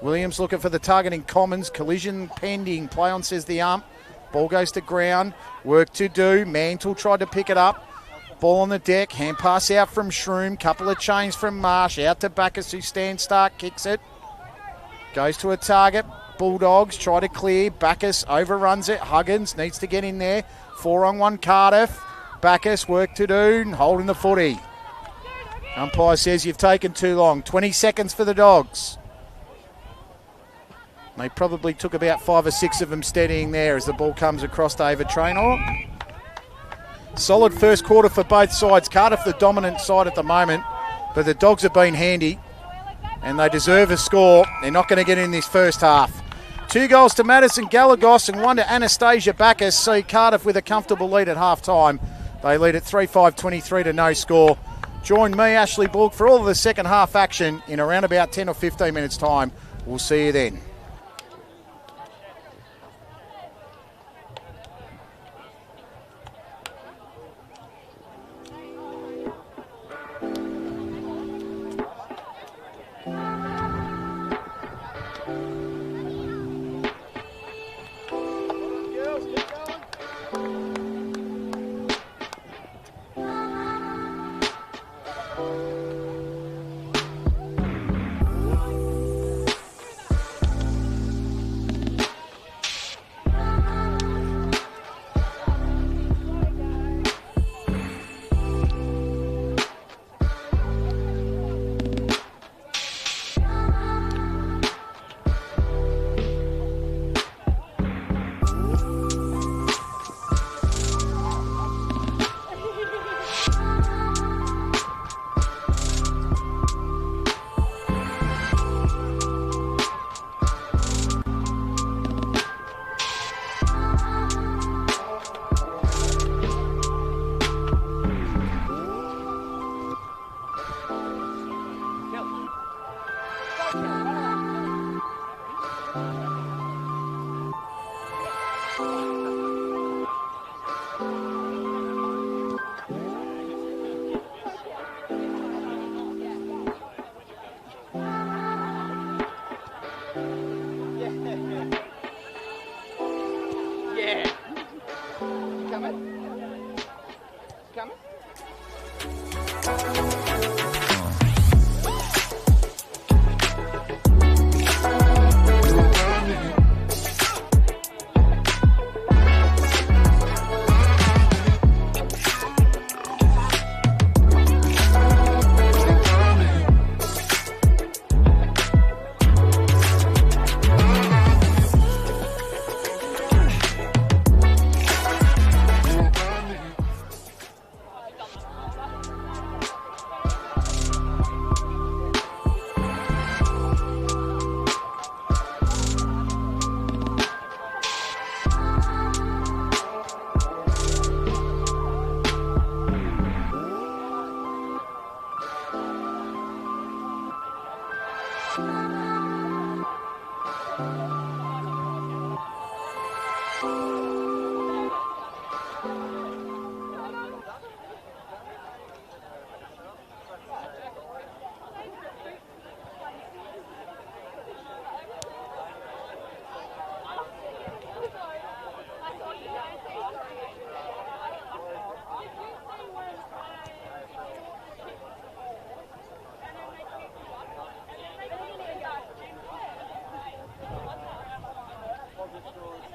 Williams looking for the target in Commons. Collision pending. Play on says the ump. Ball goes to ground. Work to do. Mantle tried to pick it up. Ball on the deck. Hand pass out from Shroom. Couple of chains from Marsh. Out to Bacchus who stands start. Kicks it. Goes to a target. Bulldogs try to clear. Bacchus overruns it. Huggins needs to get in there. 4-on-1 Cardiff. Bacchus work to do. Holding the footy. Umpire says you've taken too long. 20 seconds for the Dogs. They probably took about 5 or 6 of them steadying there as the ball comes across to Ava Traynor. Solid first quarter for both sides. Cardiff the dominant side at the moment, but the Dogs have been handy and they deserve a score. They're not going to get in this first half. 2 goals to Madison Galagos and 1 to Anastasia Bacchus. See Cardiff with a comfortable lead at half time. They lead at 3-5-23 to no score. Join me, Ashley Bulk, for all of the second half action in around about 10 or 15 minutes time. We'll see you then.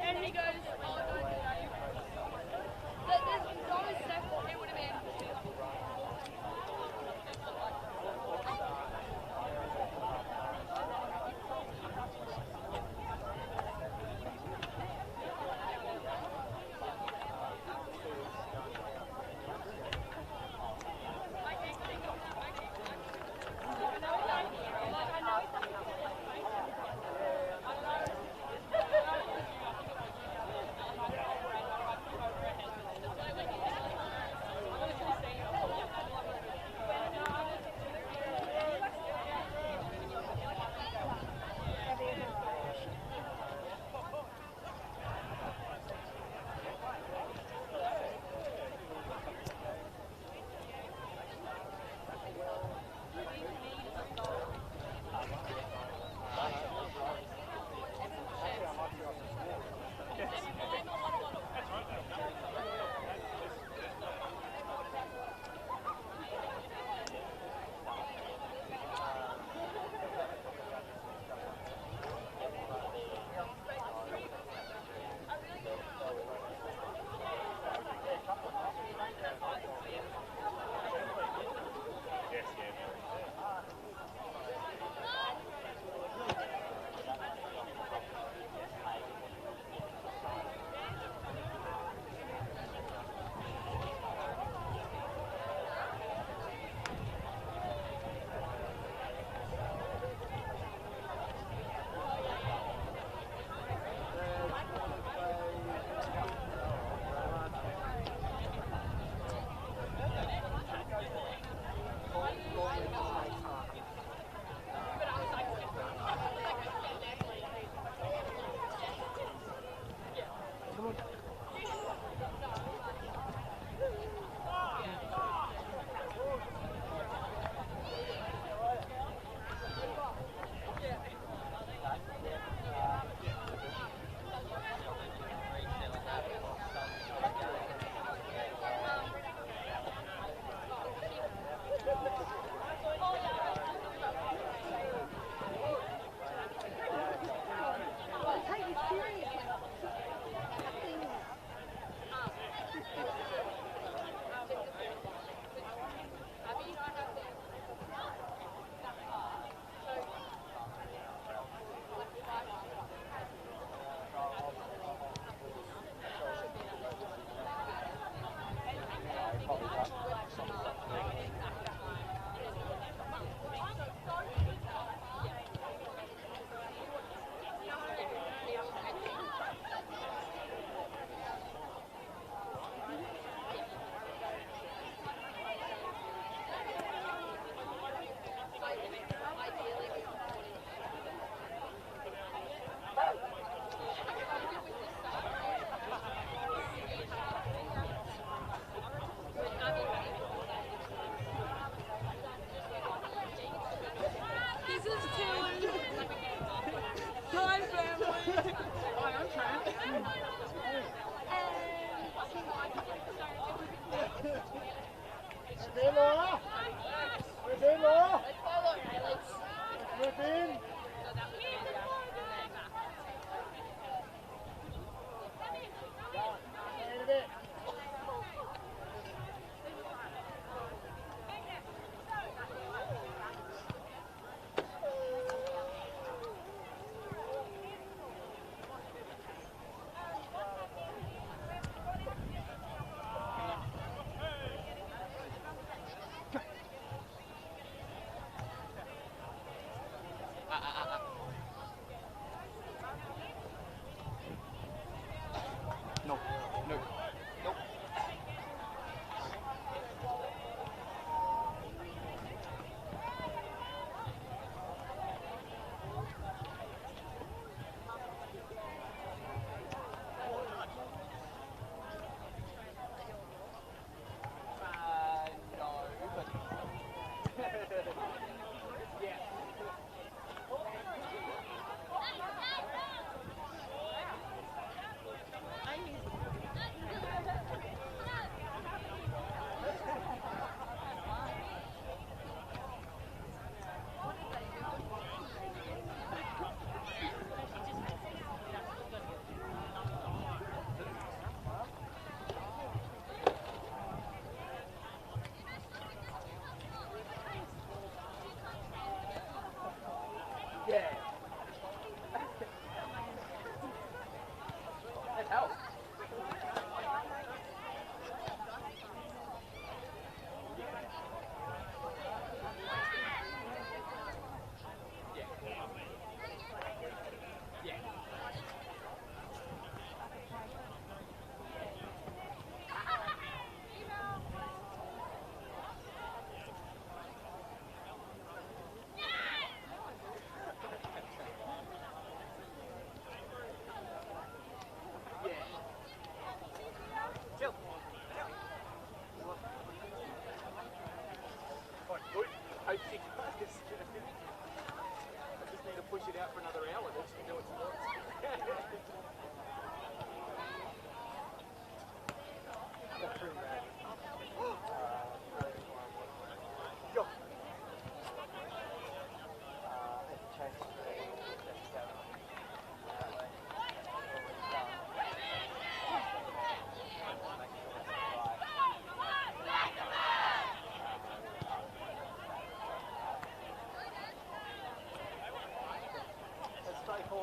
And he goes, oh, don't do that. There's no step, it would have been.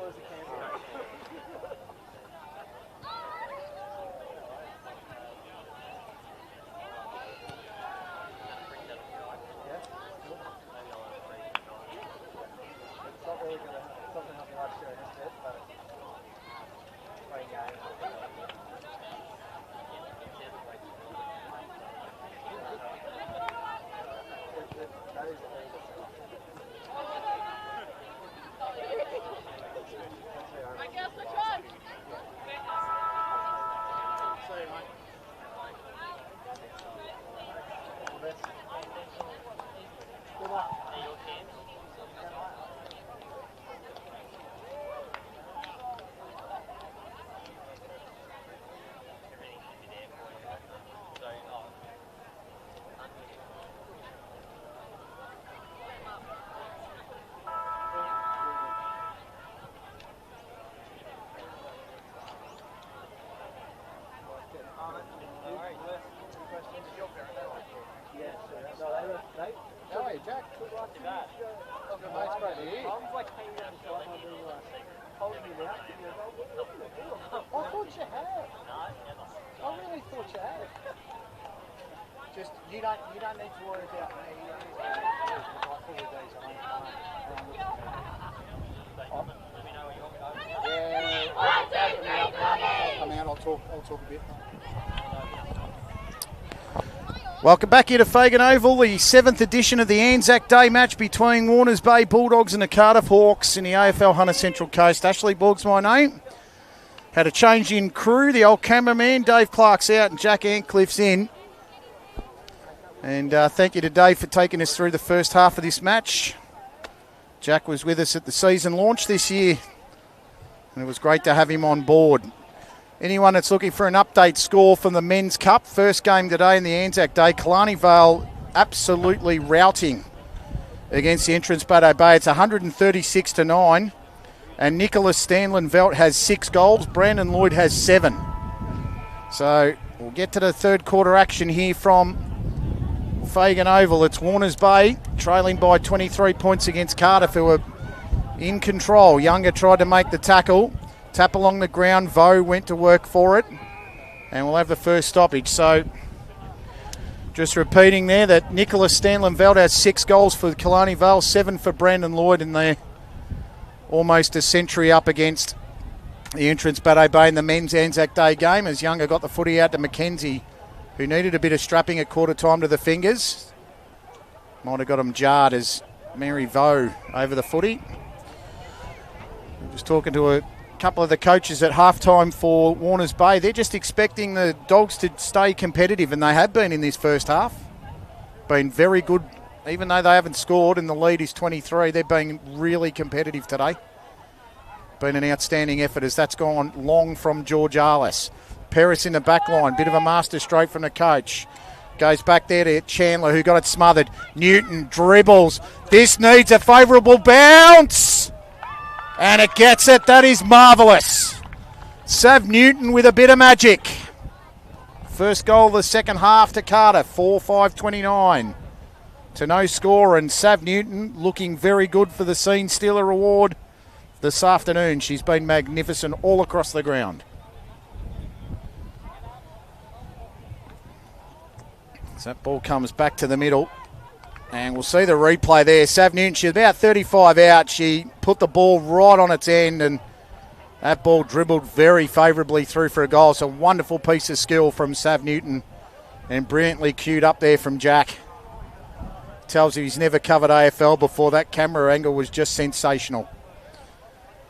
cool as a camera. It's not really going to something help you like share this bit, but playing games. That is I guess I tried. Sorry, mate. good luck. Yes, no, they How are you, Jack? I was like hanging out the side of the holding it out. He goes, oh, what are you going to do? I thought you had. I really thought you had. Just you don't need to worry about me. You don't need to worry about me. I'll come out. I'll talk a bit. Welcome back here to Fagan Oval, the 7th edition of the Anzac Day match between Warners Bay Bulldogs and the Cardiff Hawks in the AFL Hunter Central Coast. Ashley Borg's my name. Had a change in crew. The old cameraman, Dave Clark's out and Jack Antcliffe's in. And thank you to Dave for taking us through the first half of this match. Jack was with us at the season launch this year, and it was great to have him on board. Anyone that's looking for an update score from the Men's Cup, first game today in the Anzac Day, Killarney Vale absolutely routing against the Entrance Bateau Bay. It's 136-9, and Nicholas Stanlin-Velt has 6 goals. Brandon Lloyd has 7. So we'll get to the third quarter action here from Fagan Oval. It's Warners Bay trailing by 23 points against Cardiff, who are in control. Younger tried to make the tackle. Tap along the ground. Vo went to work for it. And we'll have the first stoppage. So just repeating there that Nicholas Stanlin-Veld has 6 goals for Killarney Vale, 7 for Brandon Lloyd, and they're almost a century up against the Entrance Bateau Bay in the men's Anzac Day game, as Younger got the footy out to Mackenzie, who needed a bit of strapping at quarter time to the fingers. Might have got him jarred as Mary Vo over the footy. I'm just talking to a couple of the coaches at halftime for Warners Bay. They're just expecting the Dogs to stay competitive, and they have been in this first half. Been very good, even though they haven't scored and the lead is 23. They're being really competitive today. Been an outstanding effort as that's gone long from George Arliss. Paris in the back line, bit of a master stroke from the coach. Goes back there to Chandler, who got it smothered. Newton dribbles. This needs a favourable bounce. And it gets it. That is marvellous. Sav Newton with a bit of magic. First goal of the second half to Cardiff, 4-5-29 to no score. And Sav Newton looking very good for the Scene Stealer Award this afternoon. She's been magnificent all across the ground. So that ball comes back to the middle. And we'll see the replay there. Sav Newton, she's about 35 out. She put the ball right on its end, and that ball dribbled very favourably through for a goal. It's a wonderful piece of skill from Sav Newton, and brilliantly cued up there from Jack. Tells you he's never covered AFL before. That camera angle was just sensational.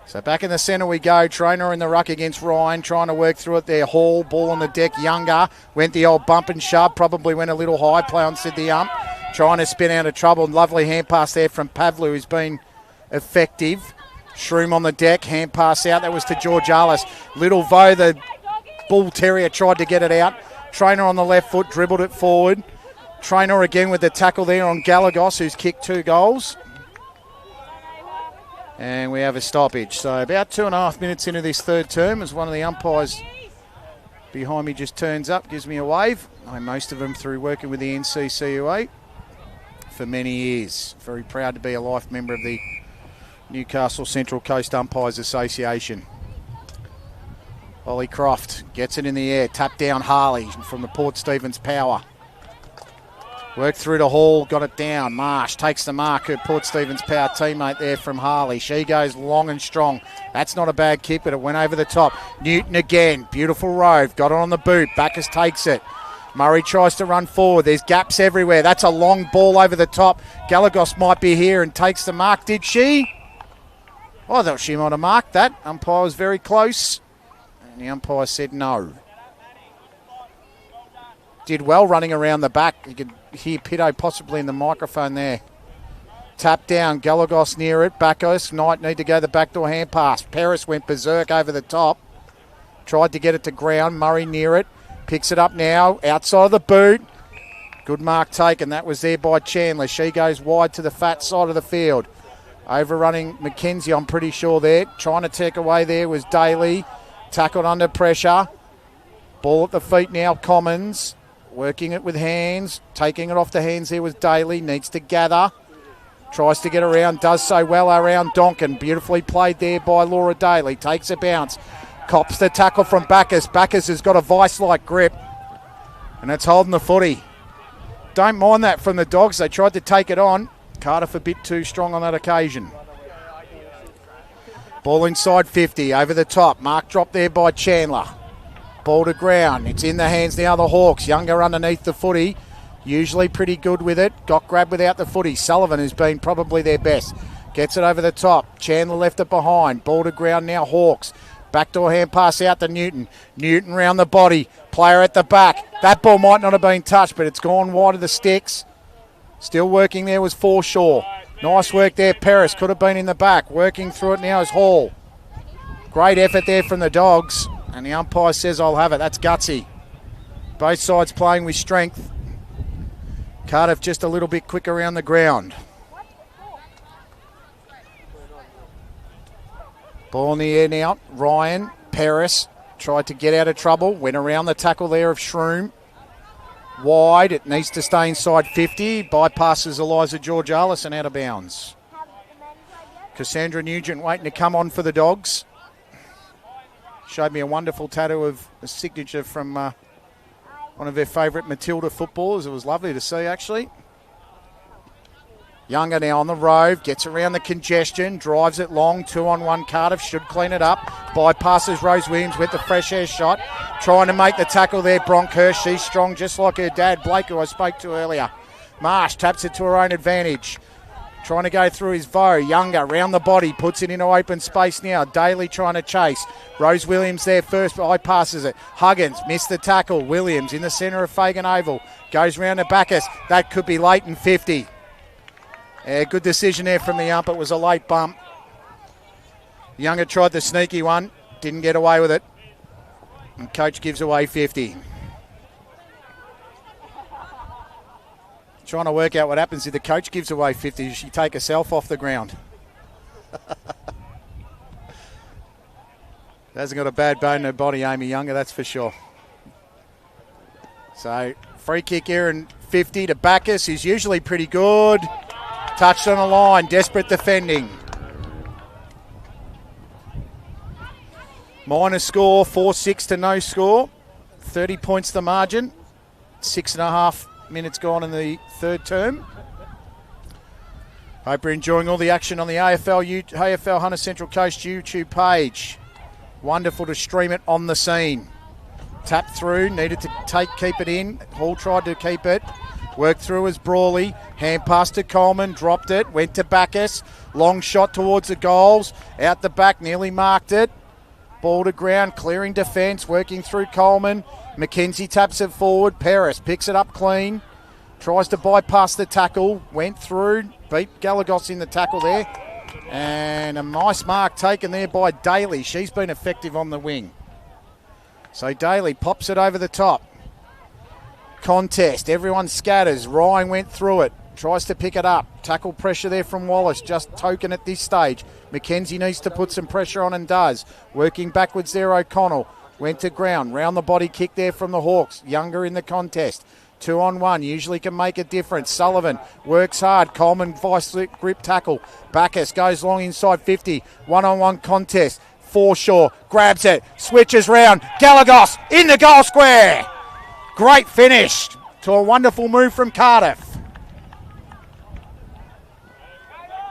So back in the centre we go. Trainer in the ruck against Ryan, trying to work through it there. Hall, ball on the deck. Younger went the old bump and shove. Probably went a little high. Play on Sid the ump. Trying to spin out of trouble. Lovely hand pass there from Pavlu, who's been effective. Shroom on the deck. Hand pass out. That was to George Arliss. Little Vo, the bull terrier, tried to get it out. Trainer on the left foot, dribbled it forward. Trainer again with the tackle there on Galagos, who's kicked 2 goals. And we have a stoppage. So about 2.5 minutes into this third term, as one of the umpires behind me just turns up, gives me a wave. I know most of them through working with the NCCUA for many years. Very proud to be a life member of the Newcastle Central Coast Umpires Association. Ollie Croft gets it in the air. Tap down Harley from the Port Stephens Power. Worked through to Hall, got it down. Marsh takes the mark. Her Port Stephens Power teammate there from Harley. She goes long and strong. That's not a bad kick, but it went over the top. Newton again. Beautiful rove. Got it on the boot. Bacchus takes it. Murray tries to run forward. There's gaps everywhere. That's a long ball over the top. Galagos might be here and takes the mark. Did she? Oh, I thought she might have marked that. Umpire was very close. And the umpire said no. Did well running around the back. You could hear Pitto possibly in the microphone there. Tap down, Galagos near it. Bacchus, Knight need to go the backdoor hand pass. Paris went berserk over the top. Tried to get it to ground. Murray near it. Picks it up now. Outside of the boot. Good mark taken. That was there by Chandler. She goes wide to the fat side of the field. Overrunning Mackenzie, I'm pretty sure there. Trying to take away there was Daly. Tackled under pressure. Ball at the feet now, Commons. Working it with hands. Taking it off the hands there was Daly. Needs to gather. Tries to get around. Does so well around Donkin. Beautifully played there by Laura Daly. Takes a bounce. Cops the tackle from Bacchus. Bacchus has got a vice-like grip. And that's holding the footy. Don't mind that from the Dogs. They tried to take it on. Cardiff a bit too strong on that occasion. Ball inside 50. Over the top. Mark dropped there by Chandler. Ball to ground. It's in the hands now of the Hawks. Younger underneath the footy. Usually pretty good with it. Got grabbed without the footy. Sullivan has been probably their best. Gets it over the top. Chandler left it behind. Ball to ground now, Hawks. Backdoor hand pass out to Newton. Newton round the body. Player at the back. That ball might not have been touched, but it's gone wide of the sticks. Still working there was Forshaw. Nice work there, Paris. Could have been in the back. Working through it now is Hall. Great effort there from the Dogs. And the umpire says, I'll have it. That's gutsy. Both sides playing with strength. Cardiff just a little bit quick around the ground. Ball in the air now. Ryan, Paris tried to get out of trouble. Went around the tackle there of Shroom. Wide. It needs to stay inside 50. Bypasses Eliza George-Arlis and out of bounds. Cassandra Nugent waiting to come on for the Dogs. Showed me a wonderful tattoo of a signature from one of their favourite Matilda footballers. It was lovely to see, actually. Younger now on the rove, gets around the congestion, drives it long, 2-on-1 Cardiff, should clean it up. Bypasses Rose Williams with the fresh air shot. Trying to make the tackle there, Bronkhurst. She's strong just like her dad, Blake, who I spoke to earlier. Marsh taps it to her own advantage. Trying to go through his Vo. Younger, round the body, puts it into open space now. Daly trying to chase. Rose Williams there first, but passes it. Huggins missed the tackle. Williams in the centre of Fagan Oval. Goes round to Bacchus. That could be late in 50. Yeah, good decision there from the ump. It was a late bump. Younger tried the sneaky one. Didn't get away with it. And coach gives away 50. Trying to work out what happens if the coach gives away 50. Does she take herself off the ground? Hasn't got a bad bone in her body, Amy Younger, that's for sure. So, free kick here in 50 to Bacchus. He's usually pretty good. Touched on a line, desperate defending. Minor score, 4-6 to no score. 30 points the margin. 6.5 minutes gone in the third term. Hope you're enjoying all the action on the AFL Hunter Central Coast YouTube page. Wonderful to stream it on the scene. Tap through, needed to keep it in. Hall tried to keep it. Worked through as Brawley. Hand pass to Coleman, dropped it, went to Bacchus. Long shot towards the goals. Out the back, nearly marked it. Ball to ground, clearing defence, working through Coleman. Mackenzie taps it forward. Paris picks it up clean. Tries to bypass the tackle. Went through. Beat Galagos in the tackle there. And a nice mark taken there by Daly. She's been effective on the wing. So Daly pops it over the top. Contest. Everyone scatters. Ryan went through it. Tries to pick it up. Tackle pressure there from Wallace. Just token at this stage. Mackenzie needs to put some pressure on and does. Working backwards there, O'Connell. Went to ground. Round the body kick there from the Hawks. Younger in the contest. 2-on-1 usually can make a difference. Sullivan works hard. Coleman vice grip tackle. Bacchus goes long inside 50. 1-on-1 contest. Forshaw grabs it, switches round. Galagos in the goal square. Great finish to a wonderful move from Cardiff.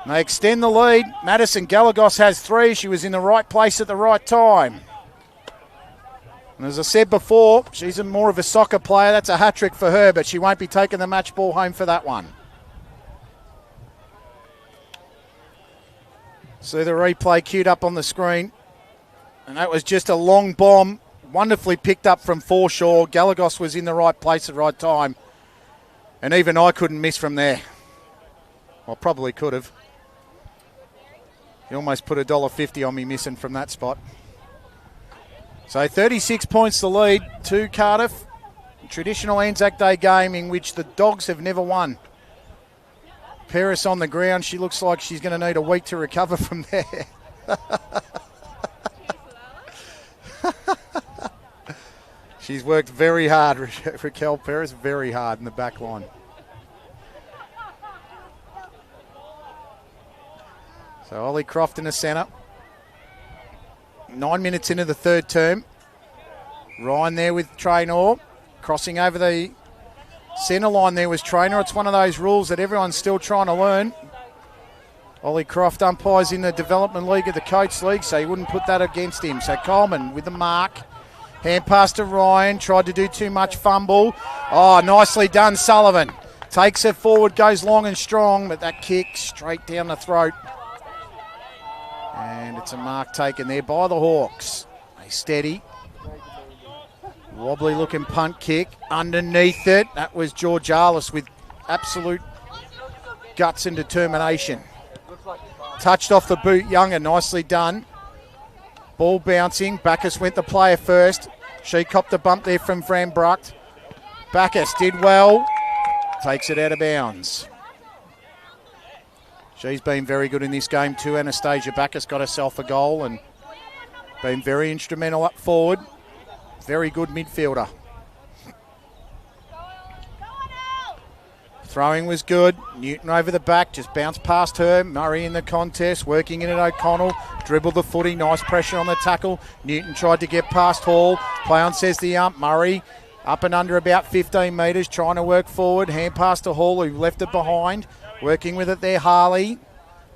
They extend the lead. Madison Galagos has 3. She was in the right place at the right time. And as I said before, she's more of a soccer player. That's a hat-trick for her, but she won't be taking the match ball home for that one. See the replay queued up on the screen. And that was just a long bomb, wonderfully picked up from Forshaw. Galagos was in the right place at the right time. And even I couldn't miss from there. Well, probably could have. He almost put $1.50 on me missing from that spot. So 36 points the lead to Cardiff. Traditional Anzac Day game in which the Dogs have never won. Paris on the ground. She looks like she's going to need a week to recover from there. She's worked very hard, Raquel Paris, very hard in the back line. So Ollie Croft in the centre. 9 minutes into the third term. Ryan there with Traynor. Crossing over the centre line there was Traynor. It's one of those rules that everyone's still trying to learn. Ollie Croft umpires in the Development League of the Coates League, so he wouldn't put that against him. So Coleman with the mark. Hand pass to Ryan. Tried to do too much fumble. Oh, nicely done, Sullivan. Takes it forward, goes long and strong, but that kick straight down the throat. And it's a mark taken there by the Hawks. A steady, wobbly looking punt kick. Underneath it, that was George Arliss with absolute guts and determination. Touched off the boot, Younger, nicely done. Ball bouncing, Bacchus went the player first. She copped a bump there from Fran Brucht. Bacchus did well, takes it out of bounds. She's been very good in this game too. Anastasia Bacchus got herself a goal and been very instrumental up forward. Very good midfielder. Throwing was good. Newton over the back, just bounced past her. Murray in the contest, working in at O'Connell. Dribbled the footy, nice pressure on the tackle. Newton tried to get past Hall. Play on, says the ump. Murray up and under about 15 metres, trying to work forward. Hand pass to Hall, who left it behind. Working with it there, Harley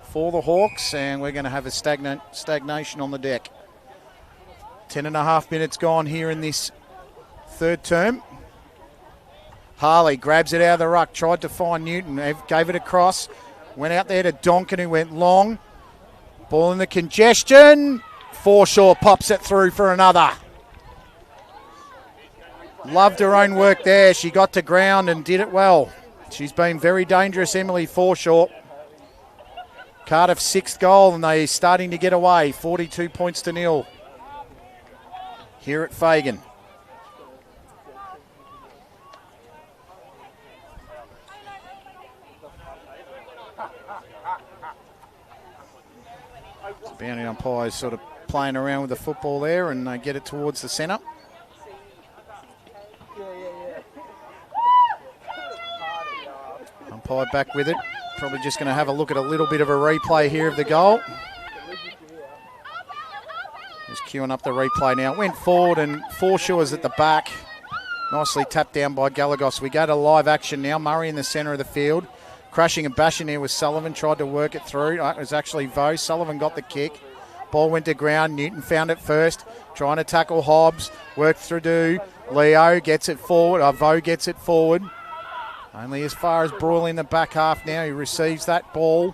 for the Hawks, and we're going to have a stagnation on the deck. 10.5 minutes gone here in this third term. Harley grabs it out of the ruck, tried to find Newton, gave it across, went out there to Donkin, who went long. Ball in the congestion. Forshaw pops it through for another. Loved her own work there. She got to ground and did it well. She's been very dangerous, Emily Forshaw. Cardiff's 6th goal, and they're starting to get away. 42 points to 0 here at Fagan. The boundary umpire is sort of playing around with the football there, and they get it towards the centre. Umpire back with it. Probably just going to have a look at a little bit of a replay here of the goal. Just queuing up the replay now. It went forward and Forshaw is at the back. Nicely tapped down by Galagos. We go to live action now. Murray in the centre of the field. Crashing and bashing there with Sullivan. Tried to work it through. It was actually Vo. Sullivan got the kick. Ball went to ground. Newton found it first. Trying to tackle Hobbs. Worked through to Leo. Gets it forward. Vo gets it forward. Only as far as Broyle in the back half now. He receives that ball.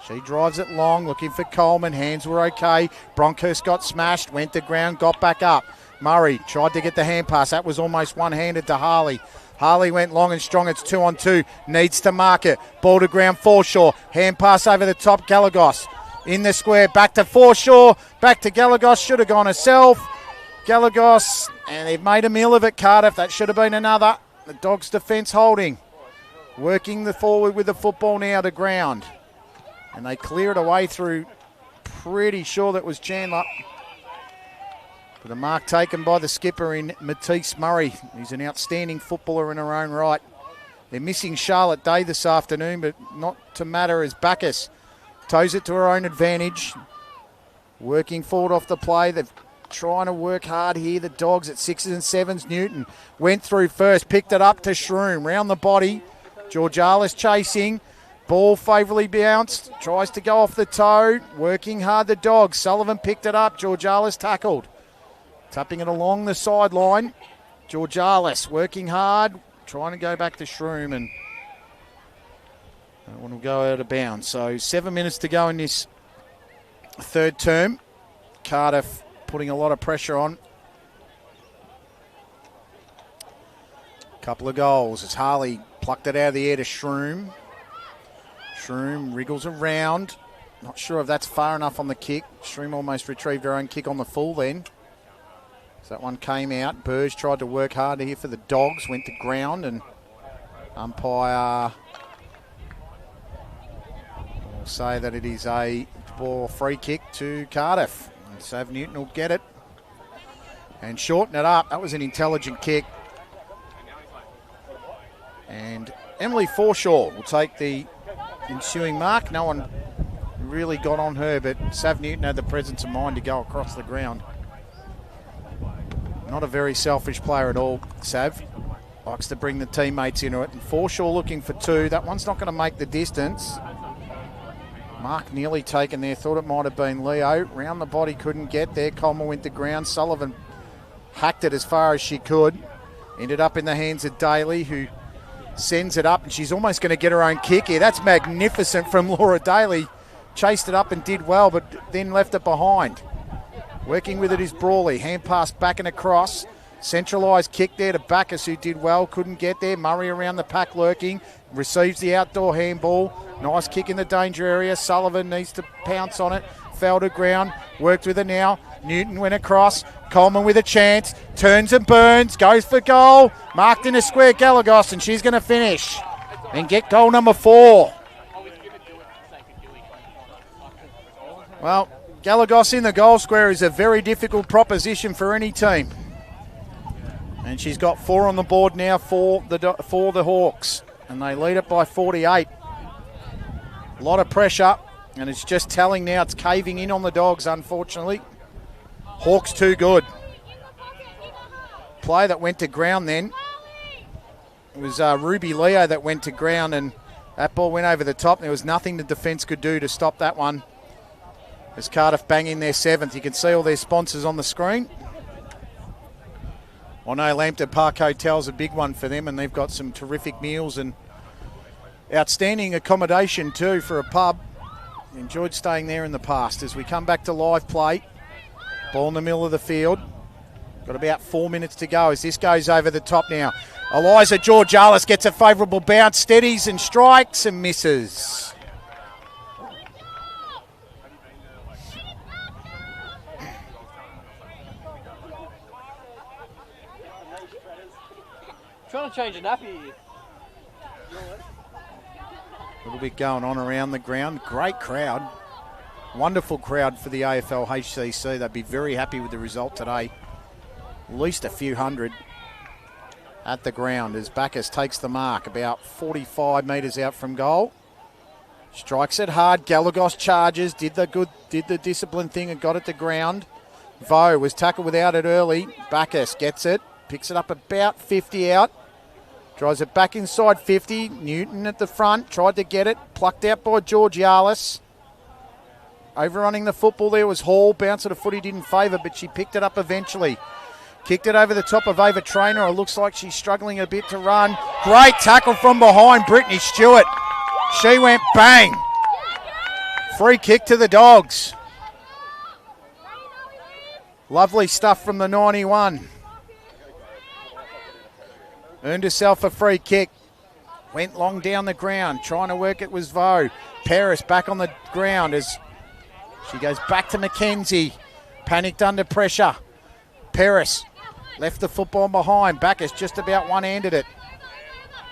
She drives it long, looking for Coleman. Hands were okay. Bronkhurst got smashed, went to ground, got back up. Murray tried to get the hand pass. That was almost one-handed to Harley. Harley went long and strong. It's 2-on-2. Needs to mark it. Ball to ground, Forshaw. Hand pass over the top, Galagos. In the square, back to Forshaw. Back to Galagos. Should have gone herself. Galagos, and they've made a meal of it, Cardiff. That should have been another. The Dogs' defence holding. Working the forward with the football now to ground. And they clear it away through, pretty sure that was Chandler. But a mark taken by the skipper in Matisse Murray. He's an outstanding footballer in her own right. They're missing Charlotte Day this afternoon, but not to matter as Bacchus toes it to her own advantage. Working forward off the play. They're trying to work hard here. The Dogs at 6s and 7s. Newton went through first, picked it up to Shroom. Round the body. Georgialis chasing. Ball favourably bounced. Tries to go off the toe. Working hard, the Dogs. Sullivan picked it up. Georgialis tackled. Tapping it along the sideline. Georgialis working hard. Trying to go back to Shroom, and that one will go out of bounds. So 7 minutes to go in this third term. Cardiff putting a lot of pressure on. Couple of goals as Harley plucked it out of the air to Shroom. Shroom wriggles around. Not sure if that's far enough on the kick. Shroom almost retrieved her own kick on the full then. So that one came out. Burge tried to work harder here for the Dogs. Went to ground, and umpire will say that it is a ball free kick to Cardiff. And Sav Newton will get it and shorten it up. That was an intelligent kick. And Emily Forshaw will take the ensuing mark. No one really got on her, but Sav Newton had the presence of mind to go across the ground. Not a very selfish player at all, Sav. Likes to bring the teammates into it. And Forshaw looking for 2. That one's not going to make the distance. Mark nearly taken there. Thought it might have been Leo. Round the body, couldn't get there. Coleman went to ground. Sullivan hacked it as far as she could. Ended up in the hands of Daly, who sends it up. And she's almost going to get her own kick here. That's magnificent from Laura Daly. Chased it up and did well, but then left it behind. Working with it is Brawley. Hand pass back and across. Centralised kick there to Bacchus, who did well. Couldn't get there. Murray around the pack lurking. Receives the outdoor handball. Nice kick in the danger area. Sullivan needs to pounce on it. Fell to ground. Worked with it now. Newton went across. Coleman with a chance. Turns and burns. Goes for goal. Marked in a square, Galagos, and she's going to finish and get goal number 4. Well, Galagos in the goal square is a very difficult proposition for any team. And she's got 4 on the board now for the Hawks. And they lead it by 48. A lot of pressure. And it's just telling now it's caving in on the Dogs, unfortunately. Hawks too good. Play that went to ground then. It was Ruby Leo that went to ground, and that ball went over the top. There was nothing the defence could do to stop that one. As Cardiff bang in their 7th. You can see all their sponsors on the screen. I know Lambton Park Hotel's a big one for them, and they've got some terrific meals and outstanding accommodation too for a pub. Enjoyed staying there in the past. As we come back to live play, ball in the middle of the field. Got about 4 minutes to go as this goes over the top now. Eliza Georgialis gets a favourable bounce, steadies and strikes and misses. Trying to change a nappy. A little bit going on around the ground. Great crowd. Wonderful crowd for the AFL HCC. They'd be very happy with the result today. At least a few hundred at the ground as Bacchus takes the mark about 45 metres out from goal. Strikes it hard. Galagos charges. Did the disciplined thing and got it to ground. Vo was tackled without it early. Bacchus gets it. Picks it up about 50 out. Drives it back inside 50. Newton at the front. Tried to get it. Plucked out by Georgialis. Overrunning the football there was Hall. Bounce at a foot he didn't favour, but she picked it up eventually. Kicked it over the top of Ava Traynor. It looks like she's struggling a bit to run. Great tackle from behind Brittany Stewart. She went bang. Free kick to the Dogs. Lovely stuff from the 91. Earned herself a free kick. Went long down the ground. Trying to work it was Vo. Paris back on the ground as she goes back to Mackenzie. Panicked under pressure. Paris left the football behind. Bacchus just about one-handed it.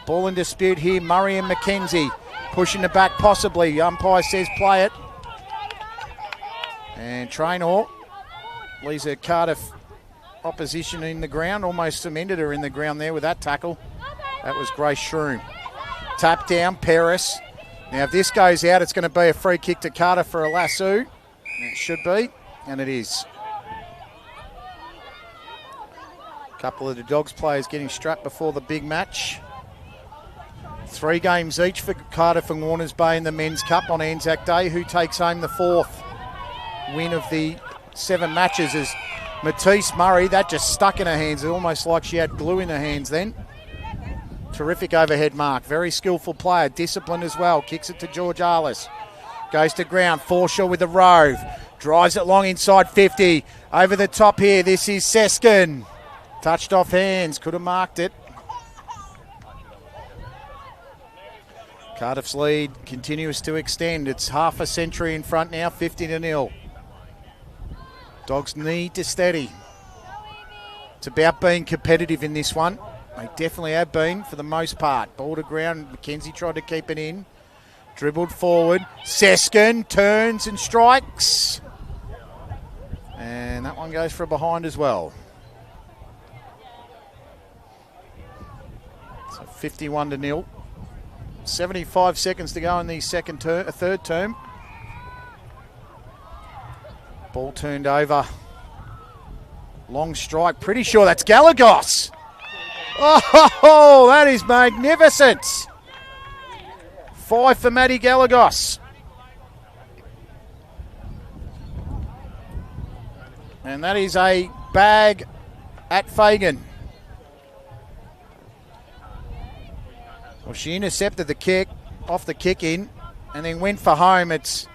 Ball in dispute here. Murray and Mackenzie pushing it back possibly. The umpire says play it. And Traynor leaves her Cardiff opposition in the ground. Almost cemented her in the ground there with that tackle. That was Grace Shroom. Tap down, Paris. Now, if this goes out, it's going to be a free kick to Cardiff for a lasso. It should be, and it is. A couple of the Dogs players getting strapped before the big match. 3 games each for Cardiff and Warners Bay in the Men's Cup on Anzac Day. Who takes home the 4th win of the 7 matches is Matisse Murray. That just stuck in her hands. It almost like she had glue in her hands then. Terrific overhead mark. Very skillful player. Disciplined as well. Kicks it to George Arliss. Goes to ground. Forshaw with the rove. Drives it long inside 50. Over the top here. This is Seskin. Touched off hands. Could have marked it. Cardiff's lead continues to extend. It's half a century in front now, 50-0. Dogs need to steady. It's about being competitive in this one. They definitely have been for the most part. Ball to ground. McKenzie tried to keep it in. Dribbled forward. Seskin turns and strikes. And that one goes for a behind as well. So 51-0. 75 seconds to go in the third term. Ball turned over. Long strike. Pretty sure that's Galagos. Oh, that is magnificent. 5 for Maddie Galagos. And that is a bag at Fagan. Well, she intercepted the kick off the kick in and then went for home. It's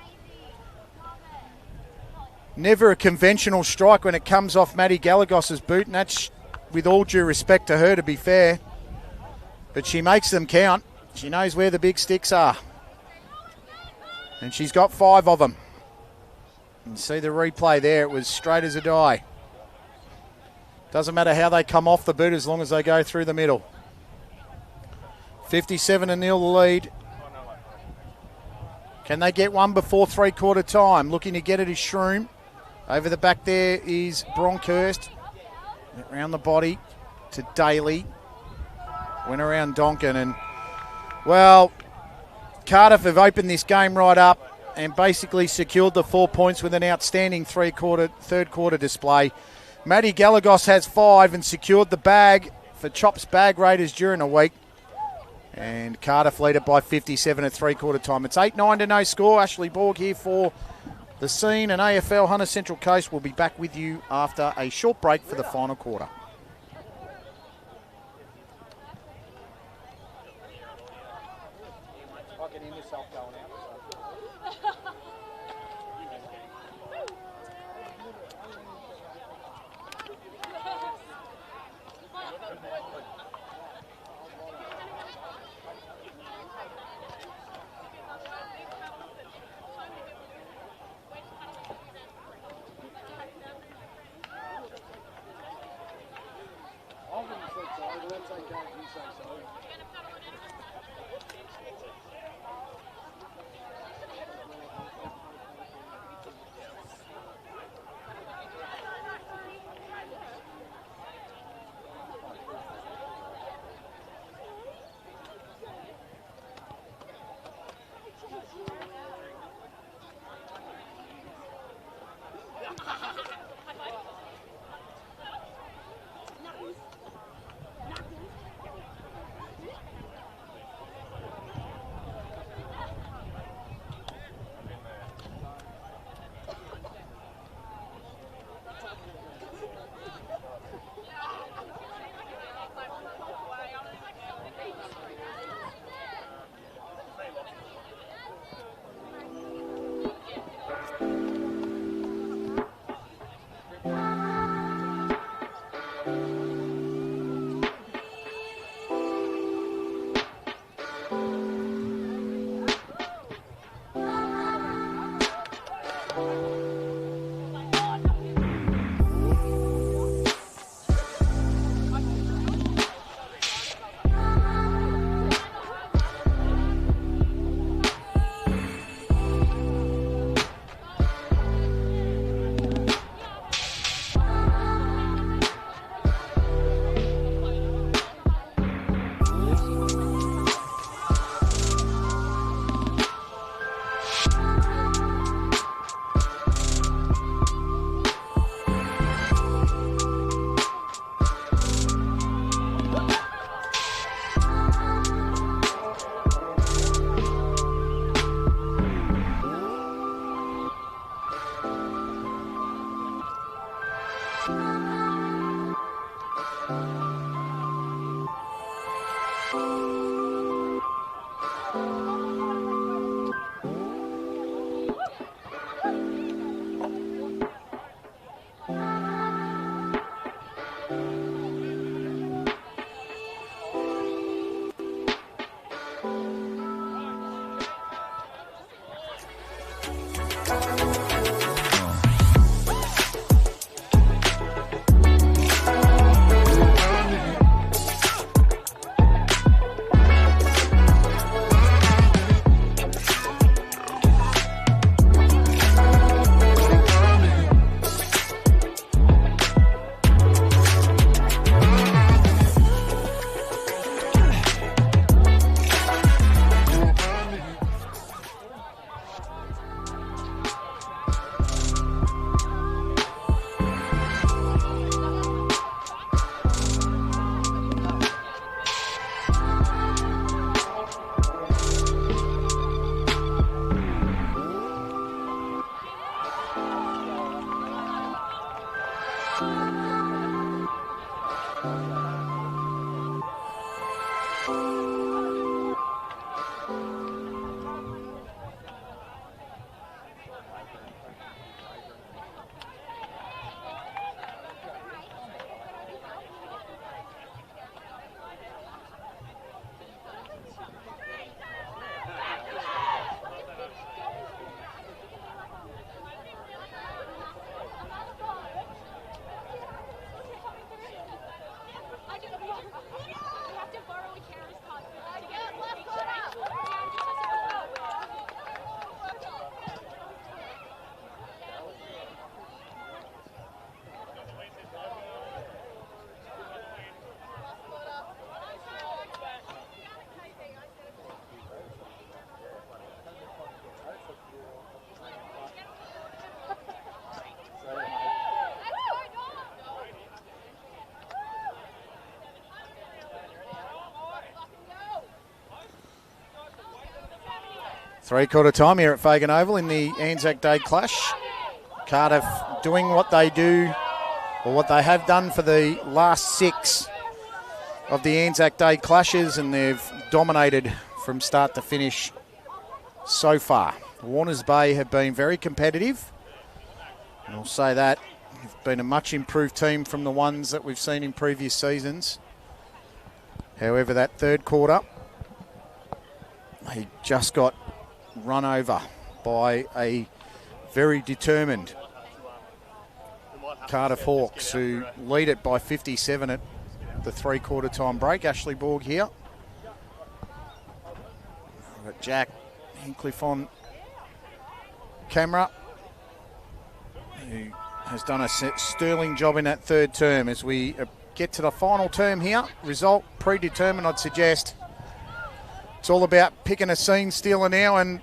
never a conventional strike when it comes off Maddie Galagos's boot, and that's with all due respect to her, to be fair. But she makes them count. She knows where the big sticks are. And she's got 5 of them. You see the replay there. It was straight as a die. Doesn't matter how they come off the boot as long as they go through the middle. 57-0 the lead. Can they get one before 3/4 time? Looking to get it is Shroom. Over the back there is Bronkhurst. Around the body to Daly. Went around Donkin, and, well, Cardiff have opened this game right up and basically secured the 4 points with an outstanding third quarter display. Maddie Galagos has 5 and secured the bag for Chops Bag Raiders during a week. And Cardiff lead it by 57 at 3/4 time. It's 8-9 to no score. Ashley Borg here for The Scene and AFL Hunter Central Coast. Will be back with you after a short break for the final quarter. Three-quarter time here at Fagan Oval in the Anzac Day clash. Cardiff doing what they do, or what they have done for the last 6 of the Anzac Day clashes, and they've dominated from start to finish so far. Warners Bay have been very competitive, and I'll say that. They've been a much improved team from the ones that we've seen in previous seasons. However, that third quarter, they just got run over by a very determined Cardiff Hawks, who lead it by 57 at the three-quarter time break. Ashley Borg here. Got Jack Hincliffe on camera, who has done a sterling job in that third term. As we get to the final term here, result predetermined, I'd suggest. It's all about picking a scene stealer now and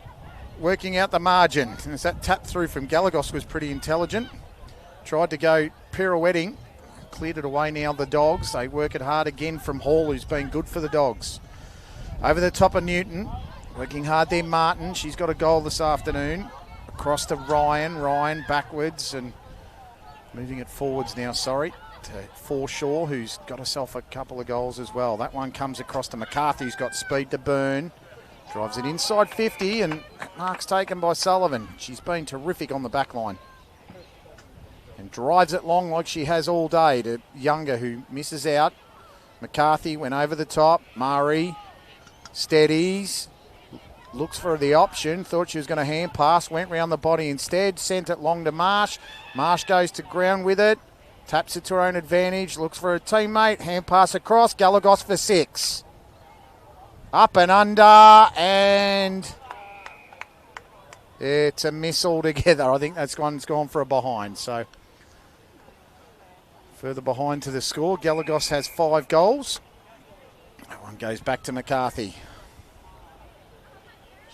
working out the margin. And as that tap through from Galagos was pretty intelligent. Tried to go pirouetting. Cleared it away now, the Dogs. They work it hard again from Hall, who's been good for the Dogs. Over the top of Newton. Working hard there, Martin. She's got a goal this afternoon. Across to Ryan. Ryan backwards and moving it forwards now, to Forshaw, who's got herself a couple of goals as well. That one comes across to McCarthy, who's got speed to burn. Drives it inside 50, and mark's taken by Sullivan. She's been terrific on the back line. And drives it long like she has all day to Younger, who misses out. McCarthy went over the top. Murray steadies. Looks for the option. Thought she was going to hand pass. Went round the body instead. Sent it long to Marsh. Marsh goes to ground with it. Taps it to her own advantage. Looks for a teammate. Hand pass across. Galagos for 6. Up and under. And it's a miss altogether. I think that's one's gone for a behind. So further behind to the score. Galagos has 5 goals. That one goes back to McCarthy.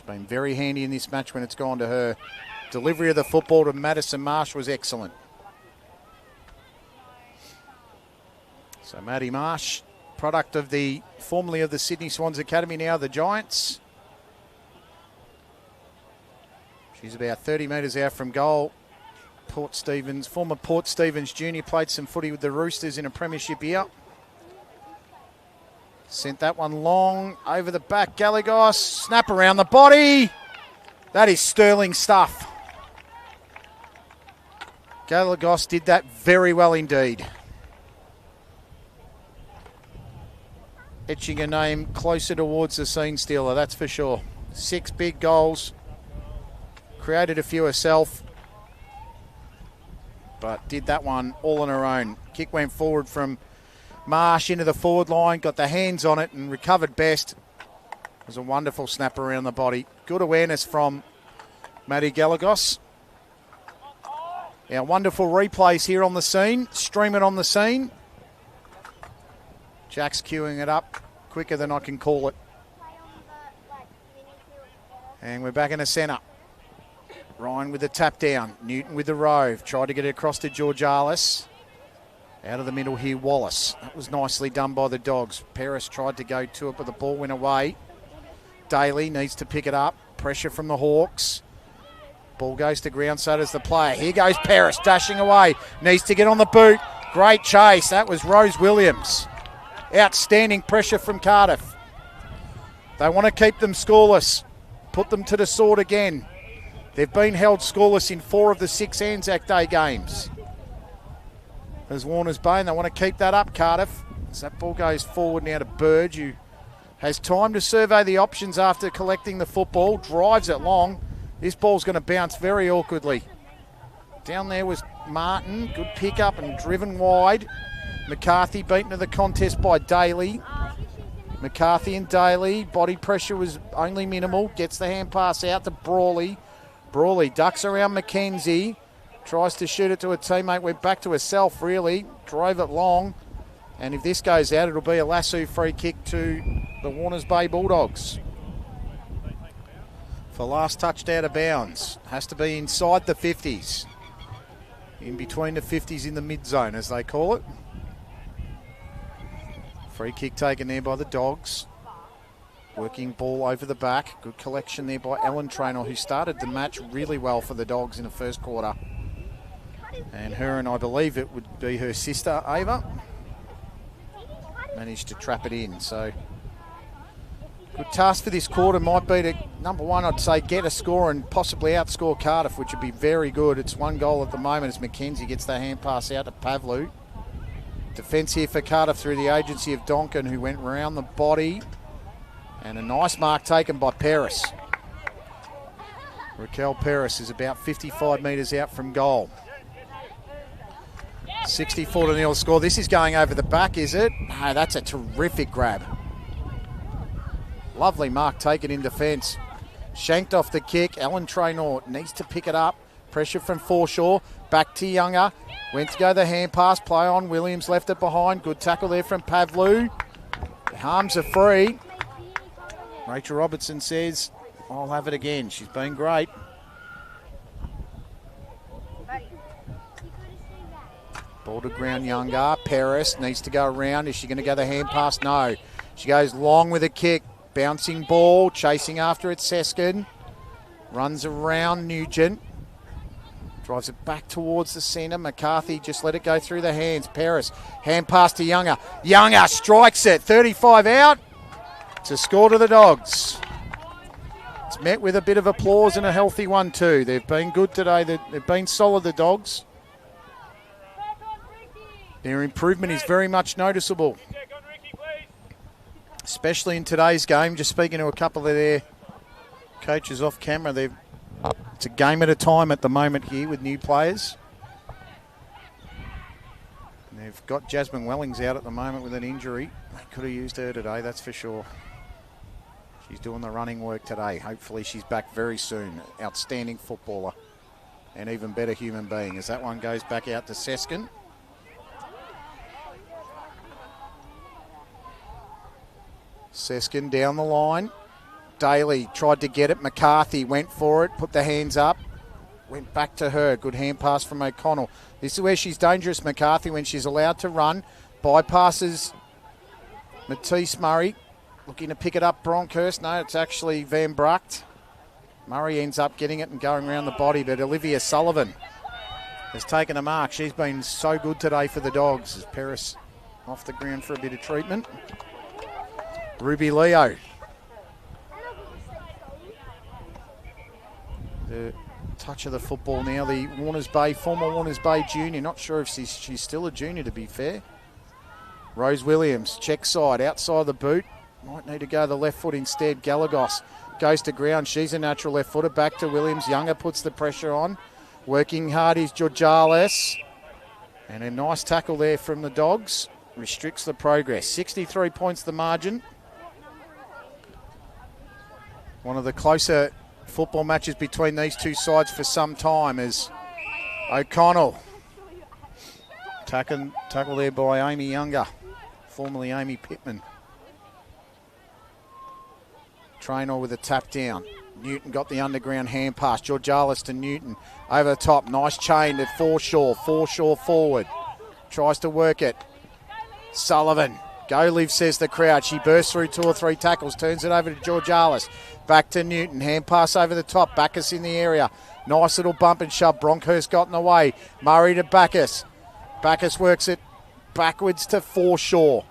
Been very handy in this match when it's gone to her. Delivery of the football to Madison Marsh was excellent. So Maddie Marsh, product of the formerly of the Sydney Swans Academy, now the Giants. She's about 30 metres out from goal. Former Port Stephens junior, played some footy with the Roosters in a premiership year. Sent that one long over the back. Gallegos, snap around the body. That is sterling stuff. Gallegos did that very well indeed. Etching a name closer towards the scene stealer, that's for sure. 6 big goals. Created a few herself, but did that one all on her own. Kick went forward from Marsh into the forward line, got the hands on it and recovered best. It was a wonderful snap around the body. Good awareness from Maddie Gallegos. Our wonderful replays here on the scene. Stream it on the scene. Jack's queuing it up quicker than I can call it. And we're back in the centre. Ryan with the tap down. Newton with the rove. Tried to get it across to Georgalis. Out of the middle here, Wallace. That was nicely done by the Dogs. Paris tried to go to it, but the ball went away. Daly needs to pick it up. Pressure from the Hawks. Ball goes to ground, so does the player. Here goes Paris, dashing away. Needs to get on the boot. Great chase. That was Rose Williams. Outstanding pressure from Cardiff. They want to keep them scoreless. Put them to the sword again. They've been held scoreless in 4 of the 6 Anzac Day games. As Warner's Bane, they want to keep that up, Cardiff. As that ball goes forward now to Burge, who has time to survey the options after collecting the football. Drives it long. This ball's going to bounce very awkwardly. Down there was Martin. Good pick up and driven wide. McCarthy beaten to the contest by Daly. McCarthy and Daly. Body pressure was only minimal. Gets the hand pass out to Brawley. Brawley ducks around McKenzie. Tries to shoot it to a teammate. Went back to herself, really. Drove it long. And if this goes out, it'll be a lasso free kick to the Warners Bay Bulldogs. For last touched out of bounds. Has to be inside the 50s. In between the 50s in the mid-zone, as they call it. Free kick taken there by the Dogs. Working ball over the back. Good collection there by Ellen Traynor, who started the match really well for the Dogs in the first quarter. And her and I believe it would be her sister, Ava, managed to trap it in. So good task for this quarter might be to, number one, I'd say get a score and possibly outscore Cardiff, which would be very good. It's 1 goal at the moment as McKenzie gets the hand pass out to Pavlu. Defence here for Cardiff through the agency of Donkin, who went round the body. And a nice mark taken by Paris. Raquel Paris is about 55 metres out from goal. 64-0 score. This is going over the back, is it? No, that's a terrific grab. Lovely mark taken in defence. Shanked off the kick. Ellen Traynor needs to pick it up. Pressure from Forshaw. Back to Younger. Went to go the hand pass. Play on. Williams left it behind. Good tackle there from Pavlu. Harms are free. Rachel Robertson says, I'll have it again. She's been great. Ball to ground, Younger. Paris needs to go around. Is she going to go the hand pass? No. She goes long with a kick. Bouncing ball. Chasing after it, Seskin. Runs around Nugent. Drives it back towards the centre. McCarthy just let it go through the hands. Paris. Hand pass to Younger. Younger strikes it. 35 out. It's a score to the Dogs. It's met with a bit of applause and a healthy one too. They've been good today. They've been solid, the Dogs. Their improvement is very much noticeable. Especially in today's game. Just speaking to a couple of their coaches off camera, it's a game at a time at the moment here with new players. And they've got Jasmine Wellings out at the moment with an injury. They could have used her today, that's for sure. She's doing the running work today. Hopefully she's back very soon. Outstanding footballer and even better human being as that one goes back out to Seskin. Seskin down the line. Daly tried to get it. McCarthy went for it, put the hands up. Went back to her. Good hand pass from O'Connell. This is where she's dangerous, McCarthy, when she's allowed to run. Bypasses Matisse Murray. Looking to pick it up, Bronkhurst. No, it's actually Van Brucht. Murray ends up getting it and going around the body, but Olivia Sullivan has taken a mark. She's been so good today for the Dogs. As Paris off the ground for a bit of treatment. Ruby Leo. The touch of the football now. The Warners Bay, former Warners Bay junior. Not sure if she's still a junior, to be fair. Rose Williams, check side, outside the boot. Might need to go the left foot instead. Galagos goes to ground. She's a natural left footer. Back to Williams. Younger puts the pressure on. Working hard is Georgiales. And a nice tackle there from the Dogs. Restricts the progress. 63 points the margin. One of the closer football matches between these two sides for some time as O'Connell. Tackle there by Amy Younger, formerly Amy Pittman. Traynor with a tap down. Newton got the underground hand pass. Georgiales to Newton. Over the top. Nice chain to Forshaw. Forshaw forward. Tries to work it. Sullivan. Go live, says the crowd. She bursts through 2 or 3 tackles. Turns it over to Georgiales. Back to Newton. Hand pass over the top. Bacchus in the area. Nice little bump and shove. Bronkhurst got in the way. Murray to Bacchus. Bacchus works it backwards to Forshaw.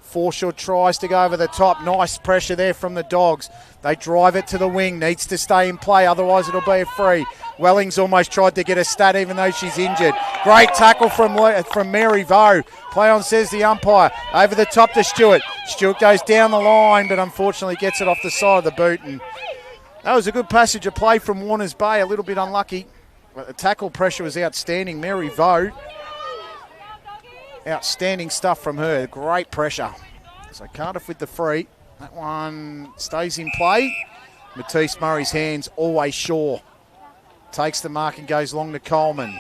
Forshaw tries to go over the top. Nice pressure there from the Dogs. They drive it to the wing. Needs to stay in play, otherwise it'll be a free. Wellings almost tried to get a stat even though she's injured. Great tackle from Mary Vo. Play on, says the umpire. Over the top to Stewart. Stewart goes down the line, but unfortunately gets it off the side of the boot. And that was a good passage of play from Warners Bay. A little bit unlucky, but the tackle pressure was outstanding. Mary Vo. Outstanding stuff from her. Great pressure. So Cardiff with the free. That one stays in play. Matisse Murray's hands, always sure. Takes the mark and goes long to Coleman.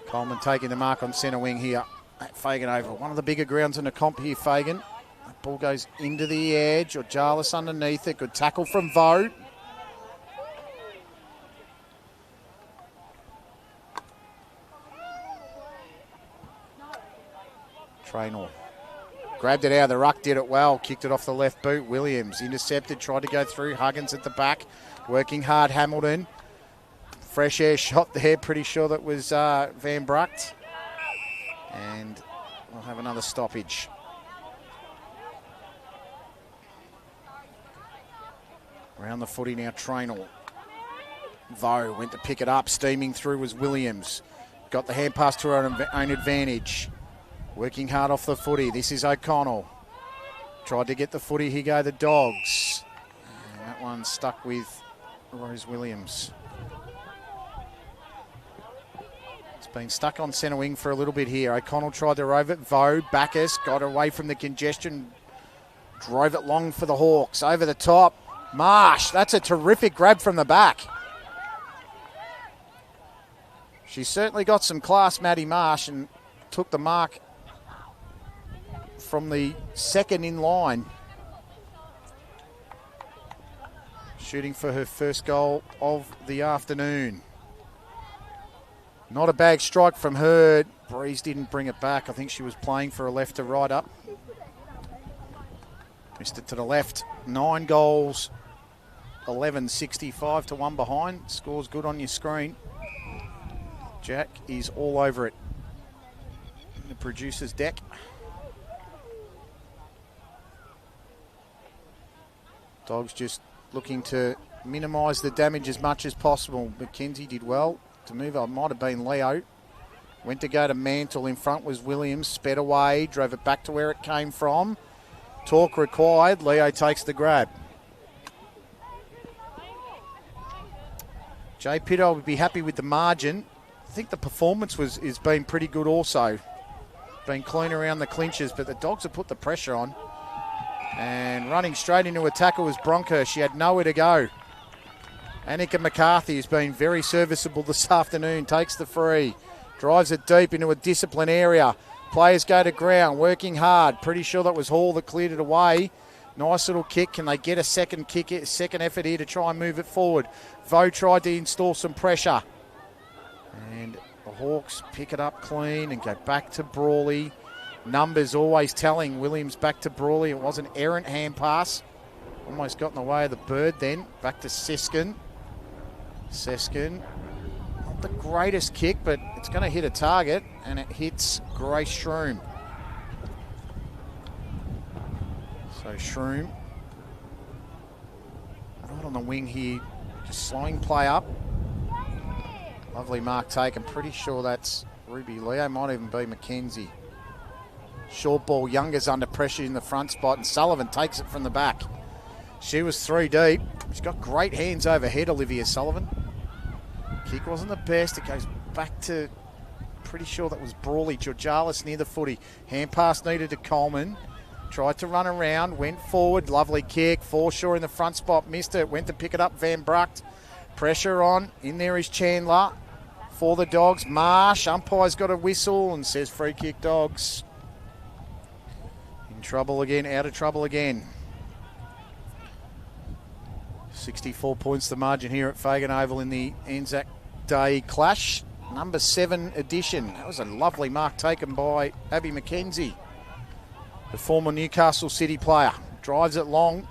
Coleman taking the mark on centre wing here. At Fagan Oval. One of the bigger grounds in the comp here, Fagan. That ball goes into the edge. Or Jarlis underneath it. Good tackle from Vo. Traynor grabbed it out of the ruck, did it well, kicked it off the left boot. Williams intercepted, tried to go through. Huggins at the back, working hard. Hamilton, fresh air shot there. Pretty sure that was Van Brucht, and we'll have another stoppage. Around the footy now, Traynor. Vo went to pick it up, steaming through was Williams. Got the hand pass to her own advantage. Working hard off the footy. This is O'Connell. Tried to get the footy. Here go the Dogs. And that one stuck with Rose Williams. It's been stuck on centre wing for a little bit here. O'Connell tried to rove it. Vo, Bacchus got away from the congestion. Drove it long for the Hawks. Over the top. Marsh. That's a terrific grab from the back. She's certainly got some class, Maddie Marsh, and took the mark from the second in line. Shooting for her first goal of the afternoon. Not a bad strike from her. Breeze didn't bring it back. I think she was playing for a left to right up. Missed it to the left. 9 goals, 11, 65 to 1 behind. Score's good on your screen. Jack is all over it. The producer's deck. Dogs just looking to minimise the damage as much as possible. McKenzie did well to move. It might have been Leo. Went to go to Mantle. In front was Williams. Sped away. Drove it back to where it came from. Talk required. Leo takes the grab. Jay Pitto would be happy with the margin. I think the performance is been pretty good also. Been clean around the clinches, but the Dogs have put the pressure on. And running straight into a tackle was Bronkhurst. She had nowhere to go. Annika McCarthy has been very serviceable this afternoon. Takes the free. Drives it deep into a discipline area. Players go to ground, working hard. Pretty sure that was Hall that cleared it away. Nice little kick. Can they get a second kick, a second effort here to try and move it forward? Vo tried to install some pressure. And the Hawks pick it up clean and go back to Brawley. Numbers always telling. Williams back to Brawley. It was an errant hand pass. Almost got in the way of the bird then. Back to Siskin. Seskin, not the greatest kick, but it's going to hit a target, and it hits Grace Shroom. So Shroom, right on the wing here, just slowing play up. Lovely mark taken. Pretty sure that's Ruby Leo, might even be McKenzie. Short ball, Younger's under pressure in the front spot, and Sullivan takes it from the back. She was 3 deep. She's got great hands overhead, Olivia Sullivan. Kick wasn't the best. It goes back to, pretty sure that was Brawley. Georgalis near the footy. Hand pass needed to Coleman. Tried to run around, went forward. Lovely kick. Forshaw in the front spot, missed it. Went to pick it up, Van Brucht. Pressure on. In there is Chandler for the Dogs. Marsh, umpire's got a whistle and says free kick, Dogs. In trouble again, out of trouble again. 64 points the margin here at Fagan Oval in the Anzac Day clash. Number 7 edition. That was a lovely mark taken by Abby McKenzie, the former Newcastle City player. Drives it long.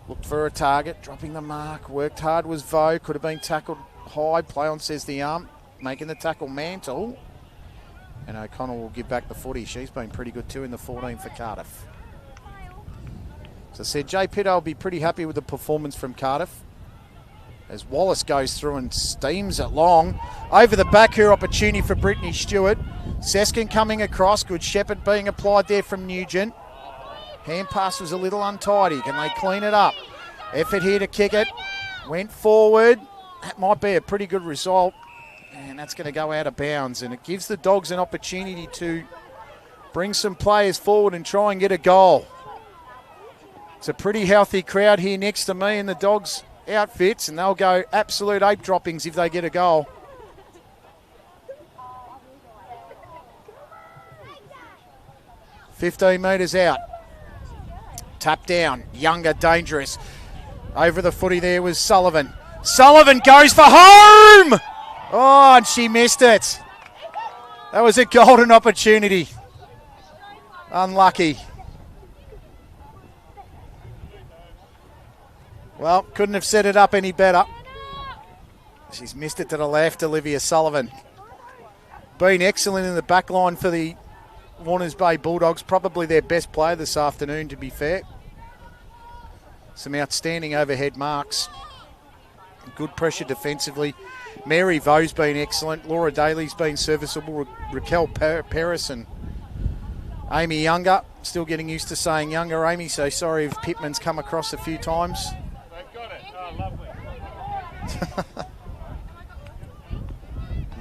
Looked for a target, dropping the mark. Worked hard was Vo. Could have been tackled high. Play on, says the ump. Making the tackle, Mantle. And O'Connell will give back the footy. She's been pretty good too in the 14 for Cardiff. As I said, Jay Pitto will be pretty happy with the performance from Cardiff. As Wallace goes through and steams it long. Over the back here, opportunity for Brittany Stewart. Seskin coming across. Good Shepherd being applied there from Nugent. Hand pass was a little untidy. Can they clean it up? Effort here to kick it. Went forward. That might be a pretty good result. And that's going to go out of bounds. And it gives the Dogs an opportunity to bring some players forward and try and get a goal. It's a pretty healthy crowd here next to me in the Dogs outfits, and they'll go absolute ape droppings if they get a goal. $15 metres out. Tap down. Younger, dangerous. Over the footy there was Sullivan. Sullivan goes for home! Oh, and she missed it. That was a golden opportunity. Unlucky. Well, couldn't have set it up any better. She's missed it to the left, Olivia Sullivan. Been excellent in the back line for the Warners Bay Bulldogs. Probably their best player this afternoon, to be fair. Some outstanding overhead marks. Good pressure defensively. Mary Vo's been excellent. Laura Daly's been serviceable. Raquel Paris and Amy Younger. Still getting used to saying Younger, Amy, so sorry if Pittman's come across a few times.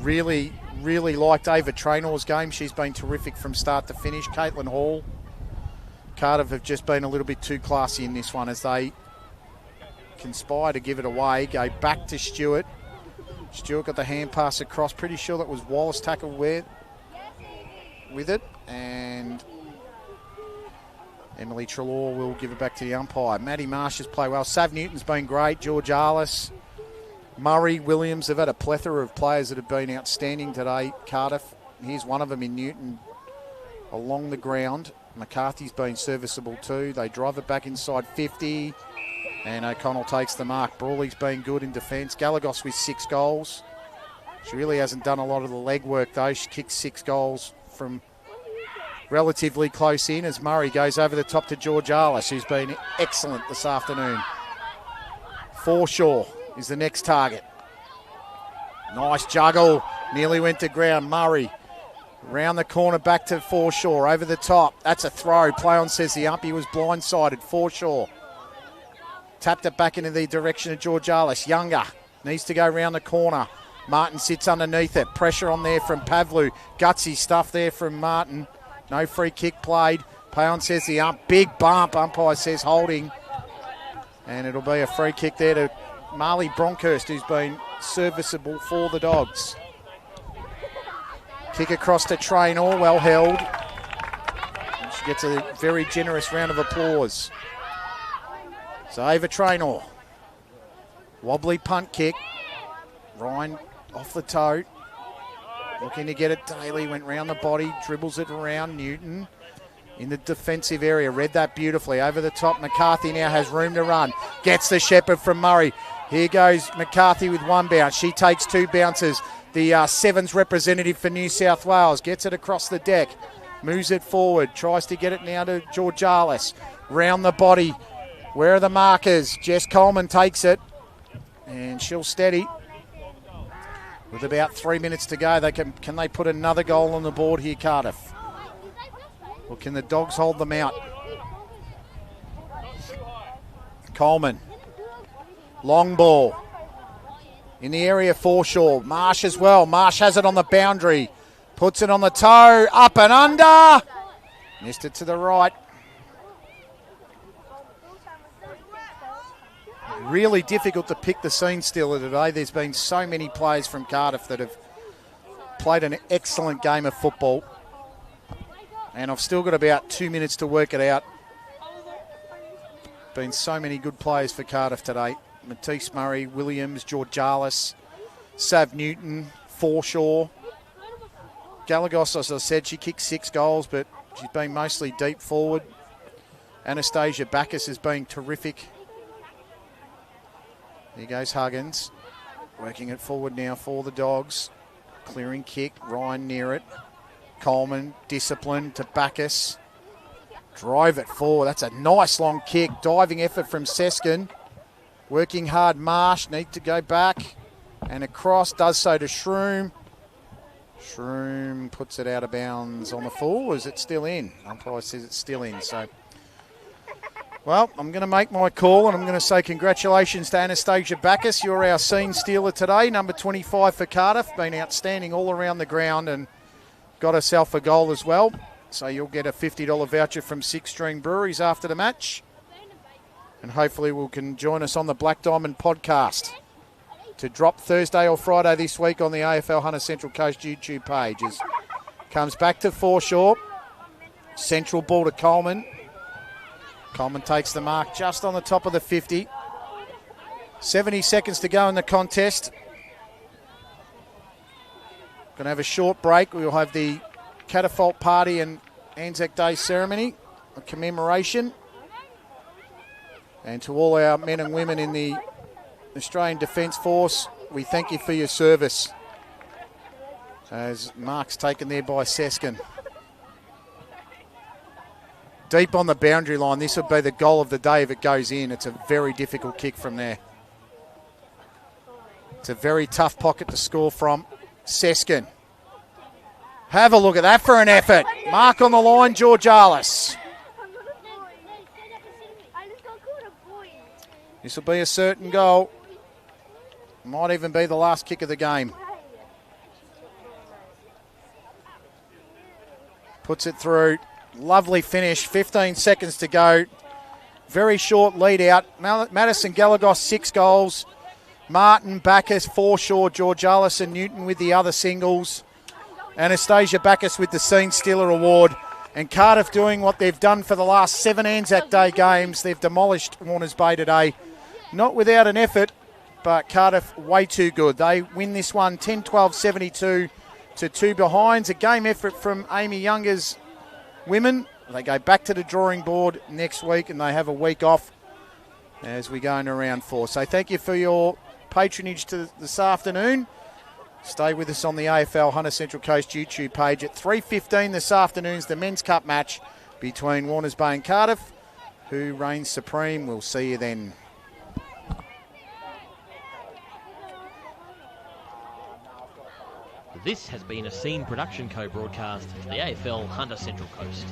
Really liked Ava Trainor's game. She's been terrific from start to finish. Caitlin Hall. Cardiff have just been a little bit too classy in this one as they conspire to give it away. Go back to Stewart. Stewart got the hand pass across. Pretty sure that was Wallace tackled with it. And Emily Trelaw will give it back to the umpire. Maddie Marsh has played well. Sav Newton's been great. George Arliss, Murray, Williams. They've had a plethora of players that have been outstanding today, Cardiff. Here's one of them in Newton along the ground. McCarthy's been serviceable too. They drive it back inside 50. And O'Connell takes the mark. Brawley's been good in defence. Galagos with 6 goals. She really hasn't done a lot of the legwork though. She kicked 6 goals from relatively close in as Murray goes over the top to George Arliss, who's been excellent this afternoon. Forshaw is the next target. Nice juggle. Nearly went to ground. Murray round the corner back to Forshaw. Over the top. That's a throw. Play on, says the ump. He was blindsided. Forshaw tapped it back into the direction of George Arliss. Younger needs to go round the corner. Martin sits underneath it. Pressure on there from Pavlu. Gutsy stuff there from Martin. No free kick played. Payon says the ump. Big bump. Umpire says holding. And it'll be a free kick there to Marley Bronkhurst, who's been serviceable for the Dogs. Kick across to Traynor. Well held. And she gets a very generous round of applause. So Ava Traynor. Wobbly punt kick. Ryan off the toe. Looking to get it. Daly went round the body, dribbles it around. Newton in the defensive area. Read that beautifully. Over the top, McCarthy now has room to run. Gets the Shepherd from Murray. Here goes McCarthy with one bounce. She takes two bounces. The Sevens representative for New South Wales gets it across the deck. Moves it forward. Tries to get it now to Georgalis. Round the body. Where are the markers? Jess Coleman takes it. And she'll steady. With about 3 minutes to go, can they put another goal on the board here, Cardiff? Or can the Dogs hold them out? Coleman. Long ball. In the area, Forshaw. Marsh as well. Marsh has it on the boundary. Puts it on the toe. Up and under. Missed it to the right. Really difficult to pick the scene stealer today. There's been so many players from Cardiff that have played an excellent game of football. And I've still got about 2 minutes to work it out. Been so many good players for Cardiff today. Matisse Murray, Williams, Georgalis, Sav Newton, Forshaw. Galagos, as I said, she kicked 6 goals, but she's been mostly deep forward. Anastasia Bacchus has been terrific. There goes Huggins. Working it forward now for the Dogs. Clearing kick, Ryan near it. Coleman, discipline to Bacchus. Drive it forward. That's a nice long kick. Diving effort from Seskin. Working hard, Marsh. Need to go back. And across, does so to Shroom. Shroom puts it out of bounds on the full. Is it still in? Umpire says it's still in. So, well, I'm going to make my call, and I'm going to say congratulations to Anastasia Bacchus. You're our scene stealer today, number 25 for Cardiff. Been outstanding all around the ground and got herself a goal as well. So you'll get a $50 voucher from Six String Breweries after the match. And hopefully you can join us on the Black Diamond podcast to drop Thursday or Friday this week on the AFL Hunter Central Coast YouTube page. As comes back to Forshaw. Central ball to Coleman. Coleman takes the mark just on the top of the 50. 70 seconds to go in the contest. Going to have a short break. We'll have the catapult party and Anzac Day ceremony, a commemoration. And to all our men and women in the Australian Defence Force, we thank you for your service. As marks taken there by Seskin. Deep on the boundary line, this would be the goal of the day if it goes in. It's a very difficult kick from there. It's a very tough pocket to score from. Seskin. Have a look at that for an effort. Mark on the line, Georgalis. This will be a certain goal. Might even be the last kick of the game. Puts it through. Lovely finish. 15 seconds to go. Very short lead out. Madison Galagos, 6 goals. Martin, Bacchus, Forshaw, Georgalis and Newton with the other singles. Anastasia Bacchus with the Scene Stealer Award. And Cardiff doing what they've done for the last 7 Anzac Day games. They've demolished Warners Bay today. Not without an effort, but Cardiff way too good. They win this one 10-12-72 to 2 behinds. A game effort from Amy Younger's women. They go back to the drawing board next week and they have a week off as we go into round 4. So thank you for your patronage to this afternoon. Stay with us on the AFL Hunter Central Coast YouTube page. At 3:15 this afternoon is the Men's Cup match between Warners Bay and Cardiff. Who reigns supreme? We'll see you then. This has been a Scene Production Co-broadcast for the AFL Hunter Central Coast.